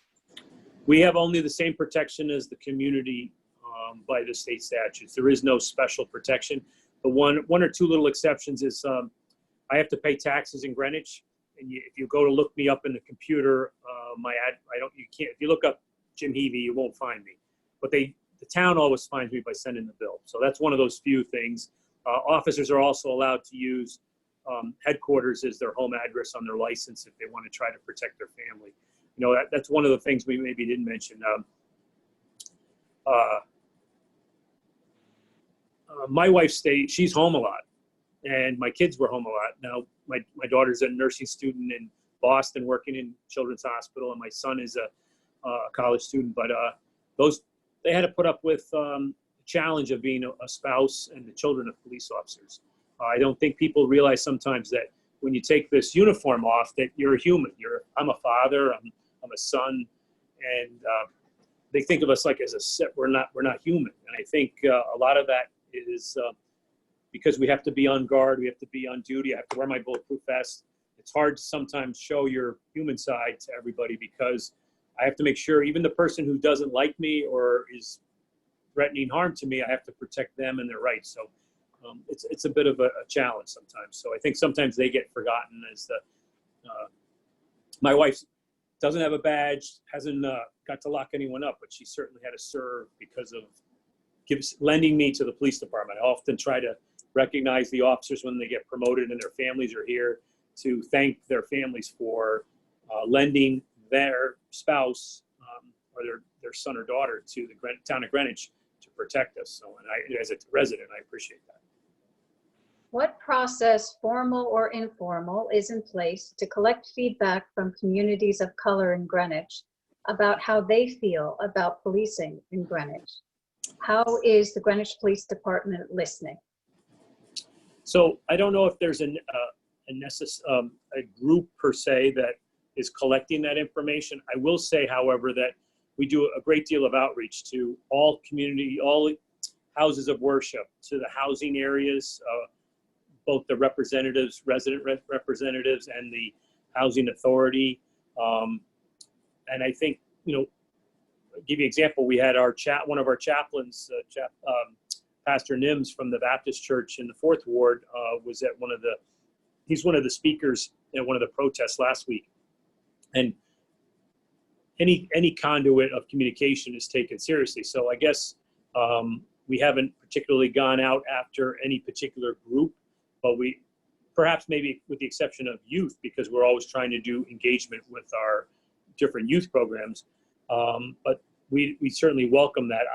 We have only the same protection as the community by the state statutes. There is no special protection. The one or two little exceptions is I have to pay taxes in Greenwich, and if you go to look me up in the computer, if you look up Jim Heavey, you won't find me. But the town always finds me by sending the bill. So that's one of those few things. Officers are also allowed to use headquarters as their home address on their license if they want to try to protect their family. You know, that's one of the things we maybe didn't mention. My wife she's home a lot, and my kids were home a lot. Now, my daughter's a nursing student in Boston working in Children's Hospital, and my son is a college student. But they had to put up with the challenge of being a spouse and the children of police officers. I don't think people realize sometimes that when you take this uniform off, that you're a human. I'm a father, I'm a son, and they think of us like as a set. We're not human. And I think a lot of that is because we have to be on guard, we have to be on duty, I have to wear my bulletproof vest. It's hard to sometimes show your human side to everybody because I have to make sure even the person who doesn't like me or is threatening harm to me, I have to protect them and their rights. So it's a bit of a challenge sometimes. So I think sometimes they get forgotten as my wife doesn't have a badge, hasn't got to lock anyone up, but she certainly had to serve because of lending me to the police department. I often try to recognize the officers when they get promoted and their families are here to thank their families for lending their spouse or their son or daughter to the town of Greenwich to protect us. So, and as a resident, I appreciate that. What process, formal or informal, is in place to collect feedback from communities of color in Greenwich about how they feel about policing in Greenwich? How is the Greenwich Police Department listening? So I don't know if there's a group per se that is collecting that information. I will say, however, that we do a great deal of outreach to all houses of worship, to the housing areas, both the resident representatives and the housing authority. And I think, I'll give you an example. We had one of our chaplains, Pastor Nims from the Baptist Church in the 4th Ward, was at he's one of the speakers at one of the protests last week. And any conduit of communication is taken seriously. So I guess we haven't particularly gone out after any particular group, but we perhaps maybe with the exception of youth, because we're always trying to do engagement with our different youth programs. But we certainly welcome that.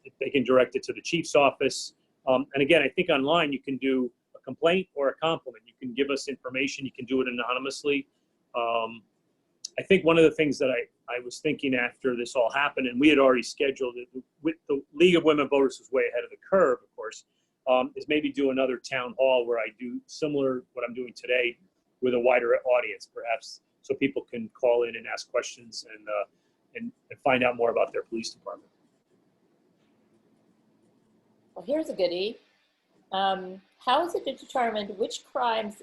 If they can direct it to the chief's office. And again, I think online you can do a complaint or a compliment. You can give us information. You can do it anonymously. I think one of the things that I was thinking after this all happened, and we had already scheduled it with the League of Women Voters was way ahead of the curve, of course, is maybe do another town hall where I do similar what I'm doing today with a wider audience, perhaps, so people can call in and ask questions and find out more about their police department. Well, here's a goodie. How is it determined which crimes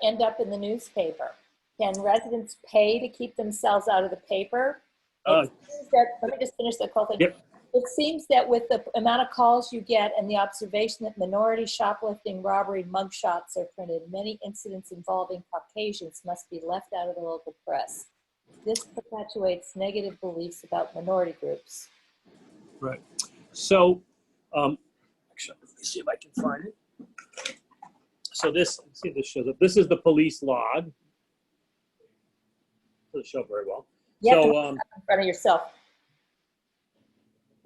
end up in the newspaper? Can residents pay to keep themselves out of the paper? Let me just finish the whole thing. Yep. It seems that with the amount of calls you get and the observation that minority shoplifting, robbery, mugshots are printed, many incidents involving Caucasians must be left out of the local press. This perpetuates negative beliefs about minority groups. Right. So, actually, let me see if I can find it. So this, let's see if this shows up. This is the police log. Doesn't show very well. You have to So, in front of yourself.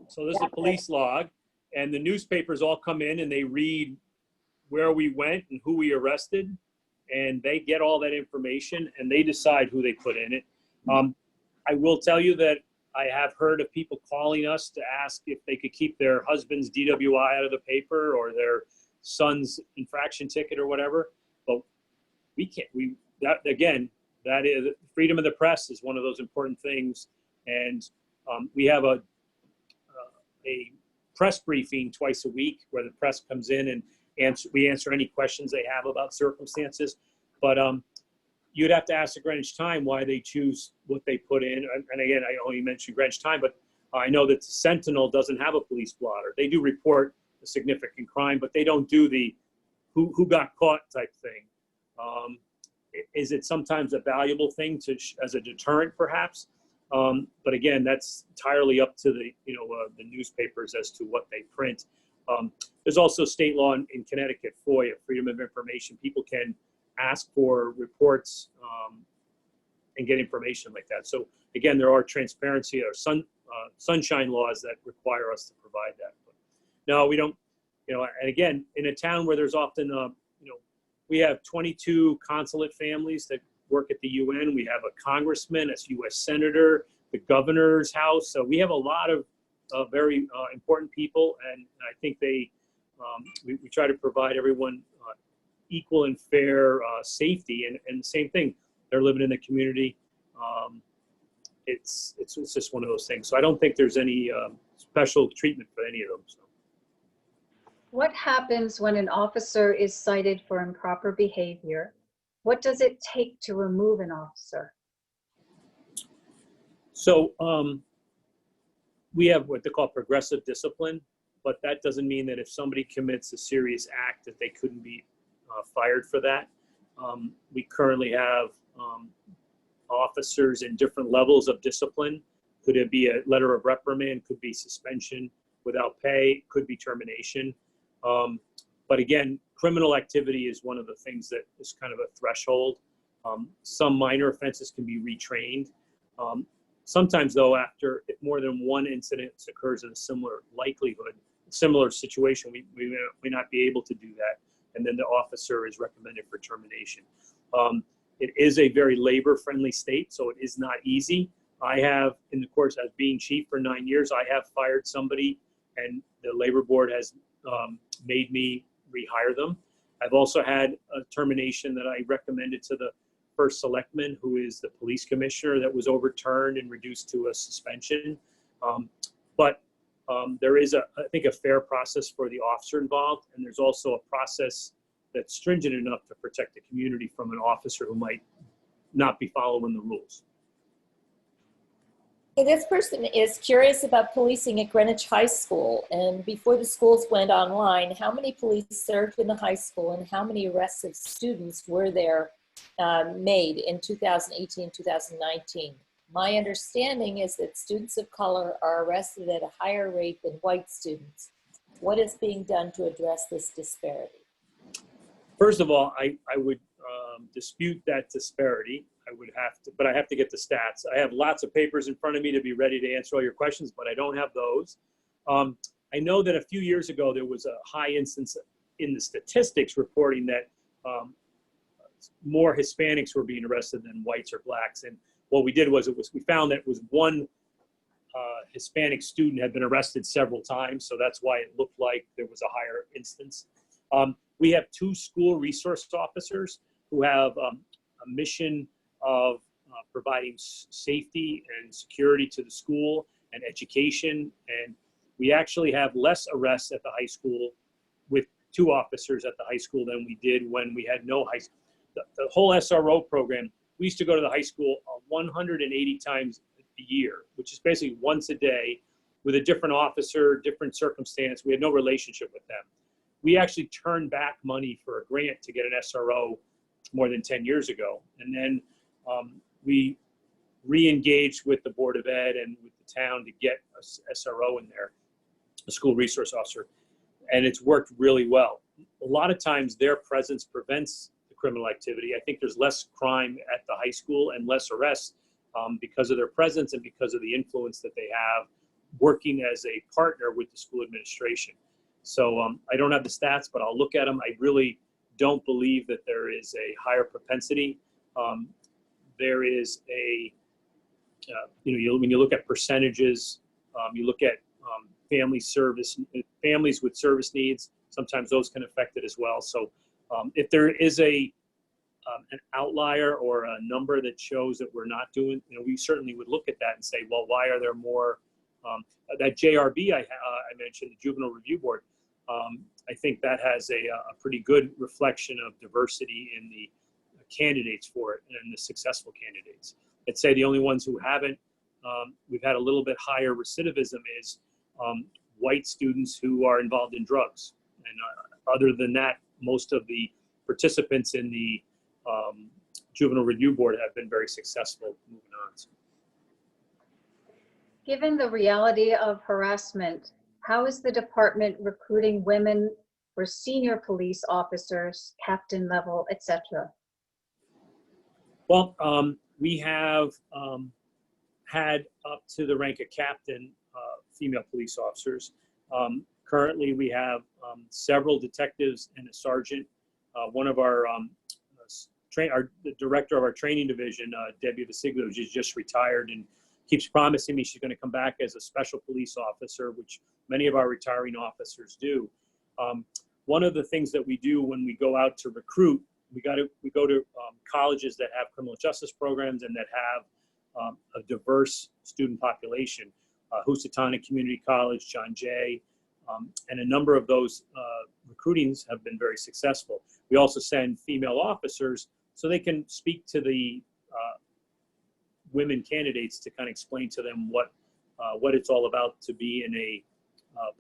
so this is a police log, and the newspapers all come in and they read where we went and who we arrested, and they get all that information and they decide who they put in it. I will tell you that I have heard of people calling us to ask if they could keep their husband's DWI out of the paper or their son's infraction ticket or whatever, but we can't. That is freedom of the press is one of those important things, and we have a press briefing twice a week where the press comes in and we answer any questions they have about circumstances. But you'd have to ask the Greenwich Time why they choose what they put in. And again, I only mentioned Greenwich Time, but I know that the Sentinel doesn't have a police blotter. They do report a significant crime, but they don't do the who got caught type thing. Is it sometimes a valuable thing as a deterrent, perhaps? But again, that's entirely up to the newspapers as to what they print. There's also state law in Connecticut, FOIA, Freedom of Information. People can ask for reports and get information like that. So again, there are transparency or sunshine laws that require us to provide that. But no, we don't. And again, in a town where there's often we have 22 consulate families that work at the UN. We have a congressman, a U.S. senator, the governor's house. So we have a lot of very important people, and I think we try to provide everyone equal and fair safety. And the same thing, they're living in the community. It's just one of those things. So I don't think there's any special treatment for any of them. So. What happens when an officer is cited for improper behavior? What does it take to remove an officer? So we have what they call progressive discipline, but that doesn't mean that if somebody commits a serious act that they couldn't be fired for that. We currently have officers in different levels of discipline. Could it be a letter of reprimand? Could be suspension without pay? Could be termination. But again, criminal activity is one of the things that is kind of a threshold. Some minor offenses can be retrained. Sometimes though, if more than one incident occurs in a similar likelihood, similar situation, we may not be able to do that. And then the officer is recommended for termination. It is a very labor-friendly state, so it is not easy. I have, in the course as being chief for 9 years, I have fired somebody and the labor board has made me rehire them. I've also had a termination that I recommended to the first selectman, who is the police commissioner, that was overturned and reduced to a suspension. But there is, I think, a fair process for the officer involved, and there's also a process that's stringent enough to protect the community from an officer who might not be following the rules. This person is curious about policing at Greenwich High School, and before the schools went online, how many police served in the high school and how many arrests of students were there made in 2018-2019? My understanding is that students of color are arrested at a higher rate than white students. What is being done to address this disparity? First of all, I would dispute that disparity. But I have to get the stats. I have lots of papers in front of me to be ready to answer all your questions, but I don't have those. I know that a few years ago, there was a high instance in the statistics reporting that more Hispanics were being arrested than whites or blacks. And what we did was, we found that it was one Hispanic student had been arrested several times, so that's why it looked like there was a higher instance. We have 2 school resource officers who have a mission of providing safety and security to the school and education, and we actually have less arrests at the high school with 2 officers at the high school than we did when we had no high school. The whole SRO program, we used to go to the high school 180 times a year, which is basically once a day with a different officer, different circumstance. We had no relationship with them. We actually turned back money for a grant to get an SRO more than 10 years ago. And then we re-engaged with the Board of Ed and with the town to get a SRO in there, a school resource officer, and it's worked really well. A lot of times their presence prevents the criminal activity. I think there's less crime at the high school and less arrests because of their presence and because of the influence that they have working as a partner with the school administration. So I don't have the stats, but I'll look at them. I really don't believe that there is a higher propensity. There is a, when you look at percentages, you look at families with service needs, sometimes those can affect it as well. So if there is an outlier or a number that shows that we're not doing, we certainly would look at that and say, well, why are there more? That JRB I mentioned, the Juvenile Review Board, I think that has a pretty good reflection of diversity in the candidates for it and the successful candidates. I'd say the only ones who haven't, we've had a little bit higher recidivism is white students who are involved in drugs. And other than that, most of the participants in the Juvenile Review Board have been very successful moving on. Given the reality of harassment, how is the department recruiting women for senior police officers, captain level, etc.? Well, we have had up to the rank of captain female police officers. Currently, we have several detectives and a sergeant. One of our, the director of our training division, Debbie Visiglo, just retired and keeps promising me she's going to come back as a special police officer, which many of our retiring officers do. One of the things that we do when we go out to recruit, we go to colleges that have criminal justice programs and that have a diverse student population. Housatonic Community College, John Jay, and a number of those recruitings have been very successful. We also send female officers so they can speak to the women candidates to kind of explain to them what it's all about to be in a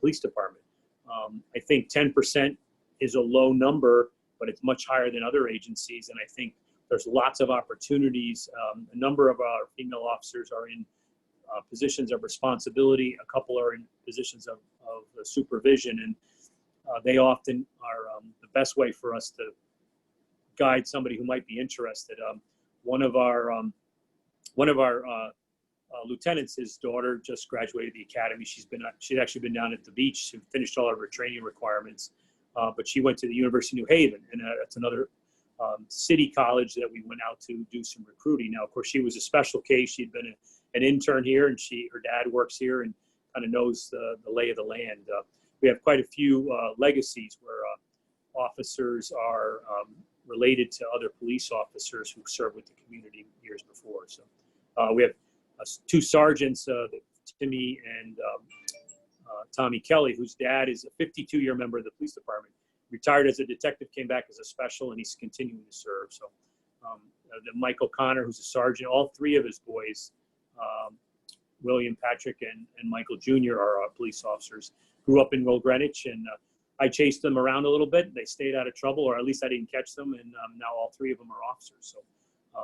police department. I think 10% is a low number, but it's much higher than other agencies, and I think there's lots of opportunities. A number of our female officers are in positions of responsibility. A couple are in positions of supervision, and they often are the best way for us to guide somebody who might be interested. One of our lieutenants, his daughter just graduated the academy. She'd actually been down at the beach. She finished all of her training requirements, but she went to the University of New Haven, and that's another city college that we went out to do some recruiting. Now, of course, she was a special case. She'd been an intern here, and her dad works here and kind of knows the lay of the land. We have quite a few legacies where officers are related to other police officers who served with the community years before. So we have 2 sergeants, Timmy and Tommy Kelly, whose dad is a 52-year member of the police department. Retired as a detective, came back as a special, and he's continuing to serve. So Michael Connor, who's a sergeant, all 3 of his boys, William, Patrick, and Michael Jr. are police officers. Grew up in Old Greenwich, and I chased them around a little bit. They stayed out of trouble, or at least I didn't catch them, and now all 3 of them are officers. So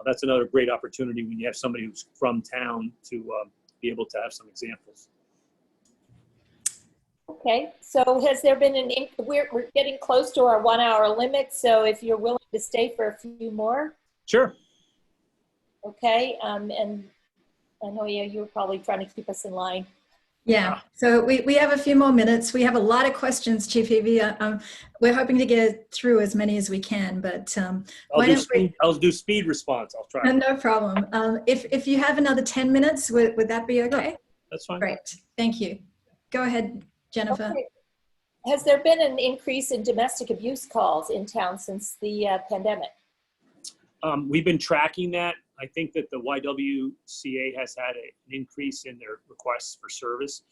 that's another great opportunity when you have somebody who's from town to be able to have some examples. Okay, so has there been we're getting close to our 1-hour limit, so if you're willing to stay for a few more. Sure. Okay, and I know you were probably trying to keep us in line. Yeah, so we have a few more minutes. We have a lot of questions, Chief Heavey. We're hoping to get through as many as we can, but I'll do speed response. I'll try. No problem. If you have another 10 minutes, would that be okay? Yeah, that's fine. Great, thank you. Go ahead, Jennifer. Okay. Has there been an increase in domestic abuse calls in town since the pandemic? We've been tracking that. I think that the YWCA has had an increase in their requests for service.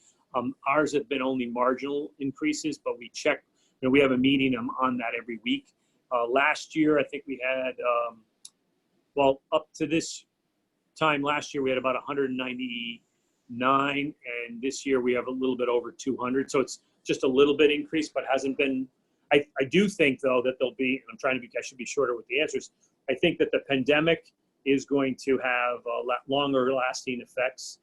Ours have been only marginal increases, but we check, we have a meeting on that every week. Last year, I think we had, well, up to this time last year, we had about 199, and this year we have a little bit over 200. So it's just a little bit increase, but hasn't been, I do think though that there'll be, and I should be shorter with the answers. I think that the pandemic is going to have longer lasting effects,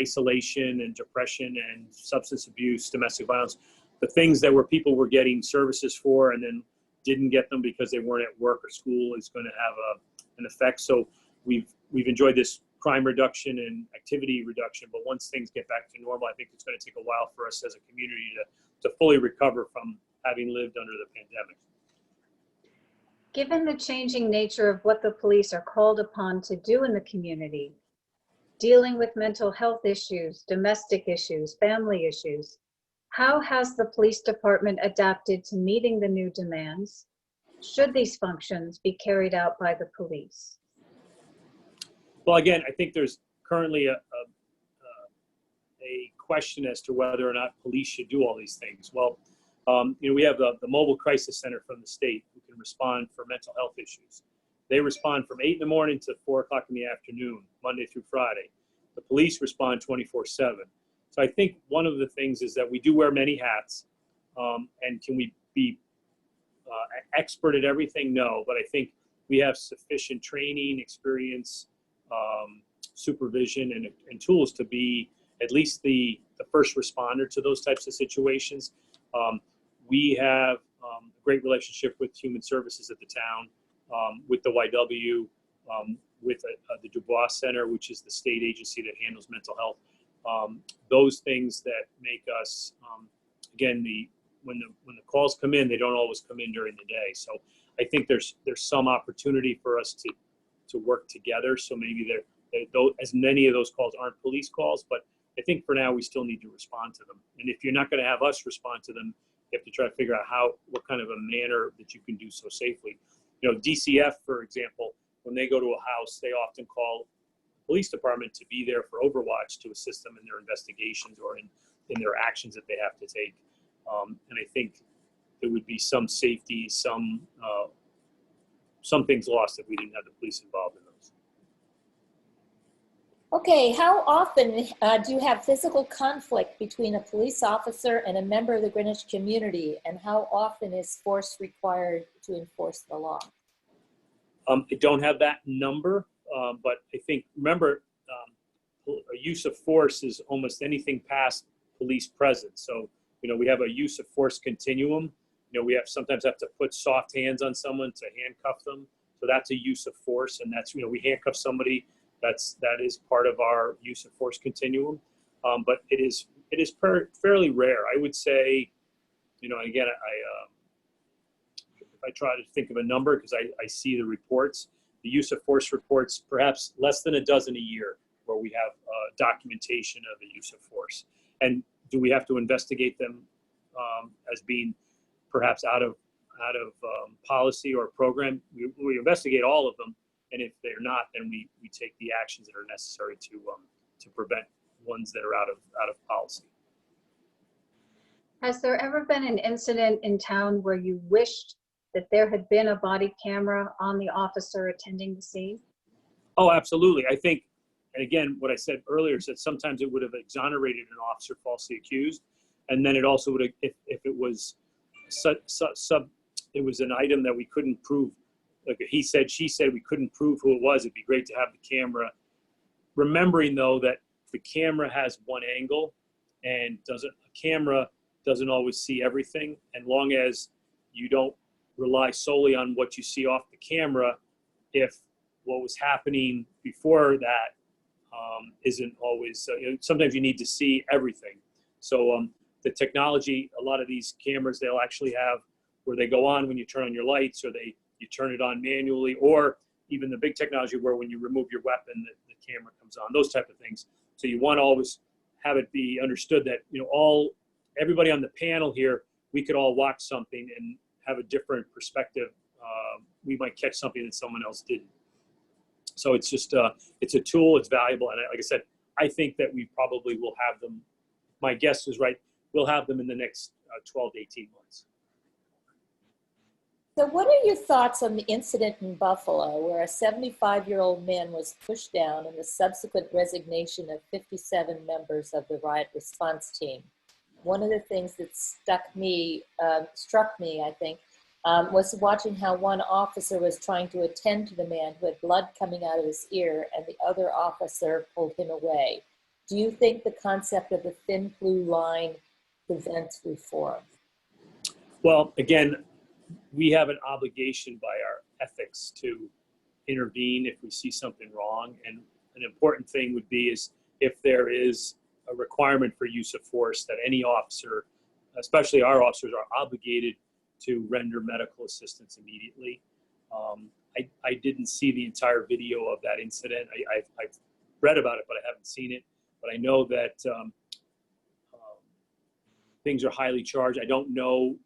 isolation and depression and substance abuse, domestic violence, the things that people were getting services for and then didn't get them because they weren't at work or school is going to have an effect. So we've enjoyed this crime reduction and activity reduction, but once things get back to normal, I think it's going to take a while for us as a community to fully recover from having lived under the pandemic. Given the changing nature of what the police are called upon to do in the community, dealing with mental health issues, domestic issues, family issues, how has the police department adapted to meeting the new demands? Should these functions be carried out by the police? Well, again, I think there's currently a question as to whether or not police should do all these things. Well, we have the mobile crisis center from the state who can respond for mental health issues. They respond from 8 in the morning to 4 o'clock in the afternoon, Monday through Friday. The police respond 24/7. So I think one of the things is that we do wear many hats, and can we be expert at everything? No, but I think we have sufficient training, experience, supervision, and tools to be at least the first responder to those types of situations. We have a great relationship with Human Services at the town, with the YW, with the Dubois Center, which is the state agency that handles mental health. Those things that make us, again, when the calls come in, they don't always come in during the day. So I think there's some opportunity for us to work together. So maybe as many of those calls aren't police calls, but I think for now we still need to respond to them. And if you're not going to have us respond to them, you have to try to figure out what kind of a manner that you can do so safely. DCF, for example, when they go to a house, they often call the police department to be there for overwatch to assist them in their investigations or in their actions that they have to take. And I think there would be some safety, some things lost if we didn't have the police involved in those. Okay, how often do you have physical conflict between a police officer and a member of the Greenwich community, and how often is force required to enforce the law? I don't have that number, but I think, remember, a use of force is almost anything past police presence. So, we have a use of force continuum. We sometimes have to put soft hands on someone to handcuff them. So that's a use of force, and that's, we handcuff somebody. That is part of our use of force continuum, but it is fairly rare. I would say, again, if I try to think of a number, because I see the reports, the use of force reports, perhaps less than a dozen a year, where we have documentation of the use of force. And do we have to investigate them as being perhaps out of policy or program? We investigate all of them. And if they're not, then we take the actions that are necessary to prevent ones that are out of policy. Has there ever been an incident in town where you wished that there had been a body camera on the officer attending the scene? Oh, absolutely. I think, and again, what I said earlier is that sometimes it would have exonerated an officer falsely accused, and then it also would have, if it was it was an item that we couldn't prove. Like he said, she said, we couldn't prove who it was. It'd be great to have the camera. Remembering though that the camera has one angle, and a camera doesn't always see everything. And long as you don't rely solely on what you see off the camera, if what was happening before that isn't always, sometimes you need to see everything. So the technology, a lot of these cameras, they'll actually have where they go on when you turn on your lights, or you turn it on manually, or even the big technology where when you remove your weapon, the camera comes on, those type of things. So you want to always have it be understood that, everybody on the panel here, we could all watch something and have a different perspective. We might catch something that someone else didn't. So it's just, it's a tool, it's valuable. And like I said, I think that we probably will have them, my guess is right, we'll have them in the next 12 to 18 months. So what are your thoughts on the incident in Buffalo where a 75-year-old man was pushed down and the subsequent resignation of 57 members of the riot response team? One of the things that struck me, I think, was watching how one officer was trying to attend to the man who had blood coming out of his ear, and the other officer pulled him away. Do you think the concept of the thin blue line prevents reform? Well, again, we have an obligation by our ethics to intervene if we see something wrong. And an important thing would be is if there is a requirement for use of force, that any officer, especially our officers, are obligated to render medical assistance immediately. I didn't see the entire video of that incident. I've read about it, but I haven't seen it. But I know that things are highly charged. I don't know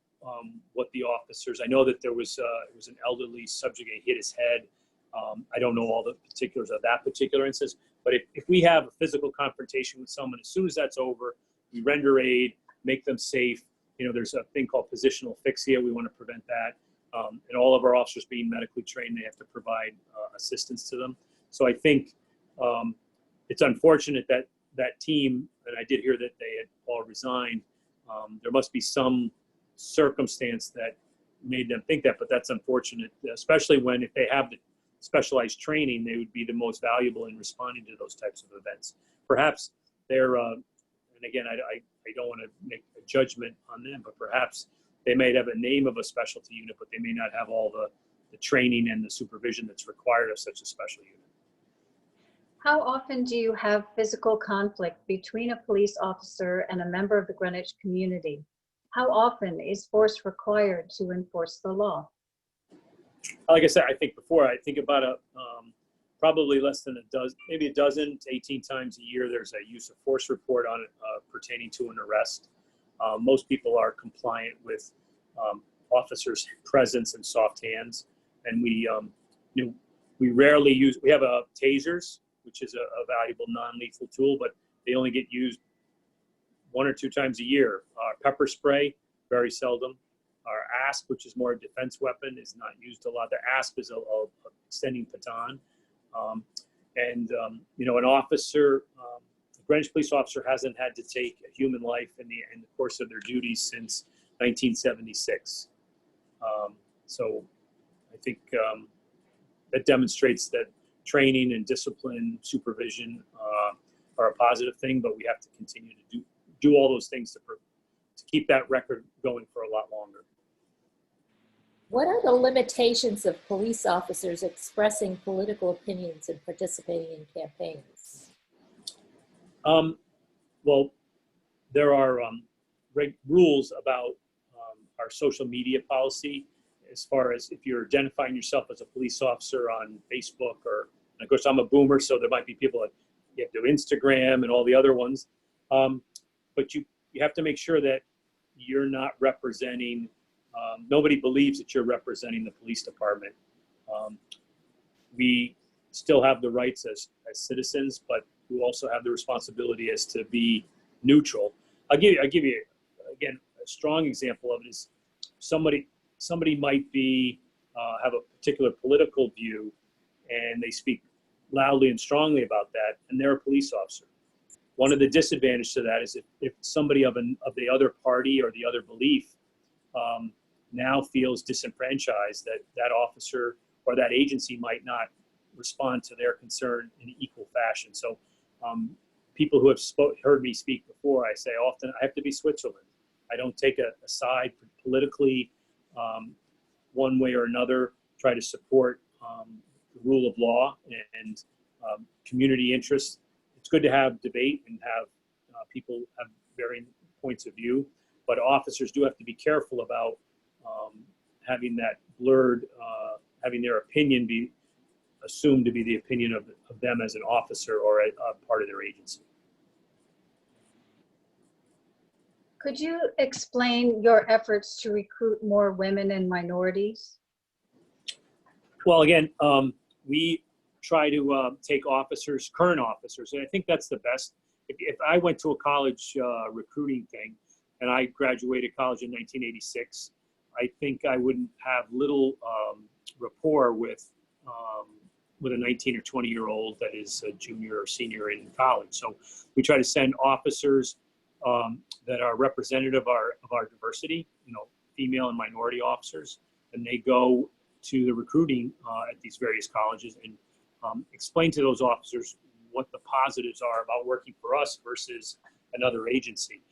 what the officers, I know that there was, it was an elderly subject, he hit his head. I don't know all the particulars of that particular instance, but if we have a physical confrontation with someone, as soon as that's over, we render aid, make them safe. There's a thing called positional asphyxia. We want to prevent that. And all of our officers being medically trained, they have to provide assistance to them. So I think it's unfortunate that that team, and I did hear that they had all resigned. There must be some circumstance that made them think that, but that's unfortunate, especially when if they have the specialized training, they would be the most valuable in responding to those types of events. Perhaps they're, and again, I don't want to make a judgment on them, but perhaps they may have a name of a specialty unit, but they may not have all the training and the supervision that's required of such a special unit. How often do you have physical conflict between a police officer and a member of the Greenwich community? How often is force required to enforce the law? Like I said, I think before, I think about probably less than a dozen, maybe a dozen to 18 times a year, there's a use of force report on it pertaining to an arrest. Most people are compliant with officers' presence and soft hands. And we rarely use, we have tasers, which is a valuable non-lethal tool, but they only get used 1 or 2 times a year. Pepper spray, very seldom. Our ASP, which is more a defense weapon, is not used a lot. The ASP is a extending baton. An officer, a Greenwich police officer hasn't had to take a human life in the course of their duties since 1976. So I think that demonstrates that training and discipline, supervision are a positive thing, but we have to continue to do all those things to keep that record going for a lot longer. What are the limitations of police officers expressing political opinions and participating in campaigns? Well, there are rules about our social media policy as far as if you're identifying yourself as a police officer on Facebook, or, and of course I'm a boomer, so there might be people that you have to do Instagram and all the other ones. But you have to make sure that you're not representing, nobody believes that you're representing the police department. We still have the rights as citizens, but we also have the responsibility as to be neutral. I'll give you again, a strong example of it is somebody might be, have a particular political view, and they speak loudly and strongly about that, and they're a police officer. One of the disadvantages to that is if somebody of the other party or the other belief now feels disenfranchised, that officer or that agency might not respond to their concern in equal fashion. So people who have heard me speak before, I say often, I have to be Switzerland. I don't take a side politically one way or another, try to support the rule of law and community interests. it's good to have debate and have people have varying points of view, but officers do have to be careful about having that blurred, having their opinion be assumed to be the opinion of them as an officer or a part of their agency. Could you explain your efforts to recruit more women and minorities? Well, again, we try to take officers, current officers, and I think that's the best. If I went to a college recruiting thing and I graduated college in 1986, I think I wouldn't have little rapport with a 19 or 20-year-old that is a junior or senior in college. So we try to send officers that are representative of our diversity, female and minority officers, and they go to the recruiting at these various colleges and explain to those officers what the positives are about working for us versus another agency.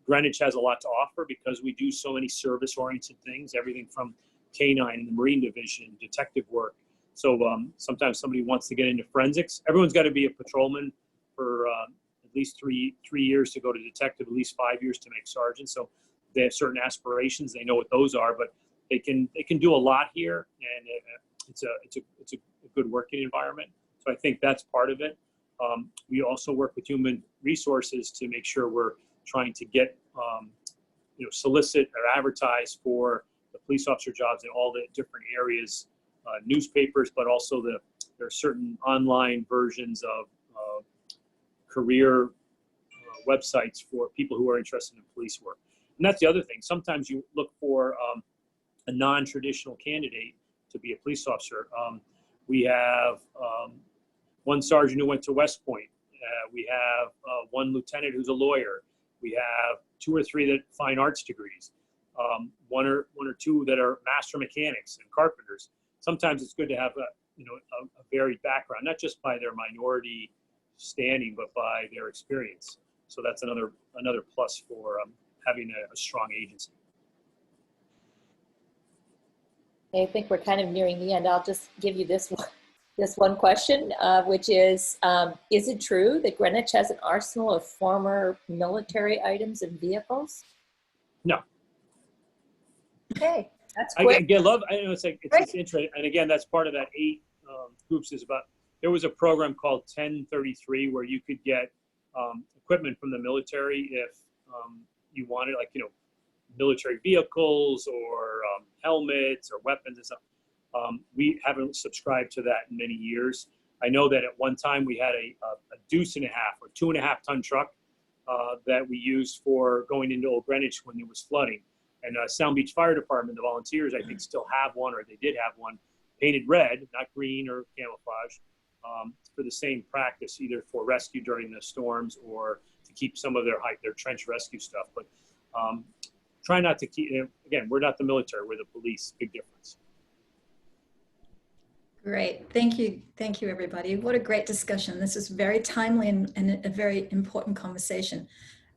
Greenwich has a lot to offer because we do so many service-oriented things, everything from K-9 in the Marine Division, detective work. So sometimes somebody wants to get into forensics. Everyone's got to be a patrolman for at least three years to go to detective, at least 5 years to make sergeant. So they have certain aspirations. They know what those are, but they can do a lot here, and it's a good working environment. So I think that's part of it. We also work with human resources to make sure we're trying to get, solicit or advertise for the police officer jobs in all the different areas, newspapers, but also there are certain online versions of career websites for people who are interested in police work. And that's the other thing. Sometimes you look for a non-traditional candidate to be a police officer. We have one sergeant who went to West Point. We have one lieutenant who's a lawyer. We have 2 or 3 that fine arts degrees. One or two that are master mechanics and carpenters. Sometimes it's good to have a varied background, not just by their minority standing, but by their experience. So that's another plus for having a strong agency. I think we're kind of nearing the end. I'll just give you this one question, which is it true that Greenwich has an arsenal of former military items and vehicles? No. Okay. That's quick. I love. I know it's interesting, and again, that's part of that 8 groups is about. There was a program called 1033 where you could get equipment from the military if you wanted, like military vehicles or helmets or weapons and stuff. We haven't subscribed to that in many years. I know that at one time we had a 1.5 or 2.5 ton truck that we used for going into Old Greenwich when there was flooding. And Sound Beach Fire Department, the volunteers, I think still have one, or they did have one, painted red, not green or camouflage, for the same practice, either for rescue during the storms or to keep some of their trench rescue stuff. But try not to keep, again, we're not the military, we're the police, big difference. Great. Thank you. Thank you, everybody. What a great discussion. This is very timely and a very important conversation.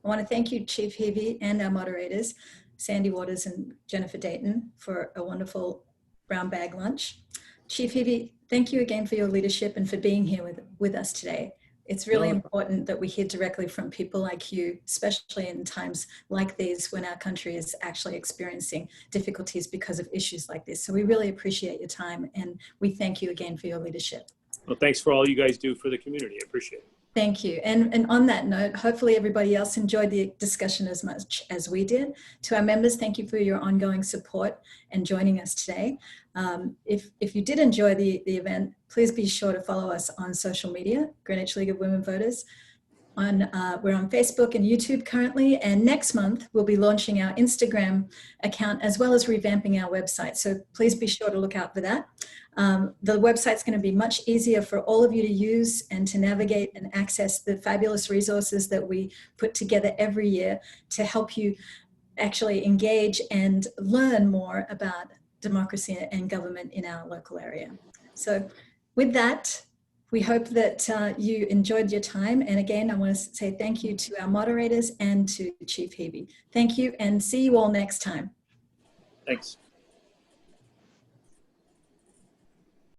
I want to thank you, Chief Heavey, and our moderators, Sandy Waters and Jennifer Dayton, for a wonderful brown bag lunch. Chief Heavey, thank you again for your leadership and for being here with us today. It's really important that we hear directly from people like you, especially in times like these when our country is actually experiencing difficulties because of issues like this. So we really appreciate your time, and we thank you again for your leadership. Well, thanks for all you guys do for the community. I appreciate it. Thank you. And on that note, hopefully everybody else enjoyed the discussion as much as we did. To our members, thank you for your ongoing support and joining us today. If you did enjoy the event, please be sure to follow us on social media, Greenwich League of Women Voters. We're on Facebook and YouTube currently, and next month we'll be launching our Instagram account as well as revamping our website. So please be sure to look out for that. The website's going to be much easier for all of you to use and to navigate and access the fabulous resources that we put together every year to help you actually engage and learn more about democracy and government in our local area. So with that, we hope that you enjoyed your time. And again, I want to say thank you to our moderators and to Chief Heavey. Thank you, and see you all next time. Thanks.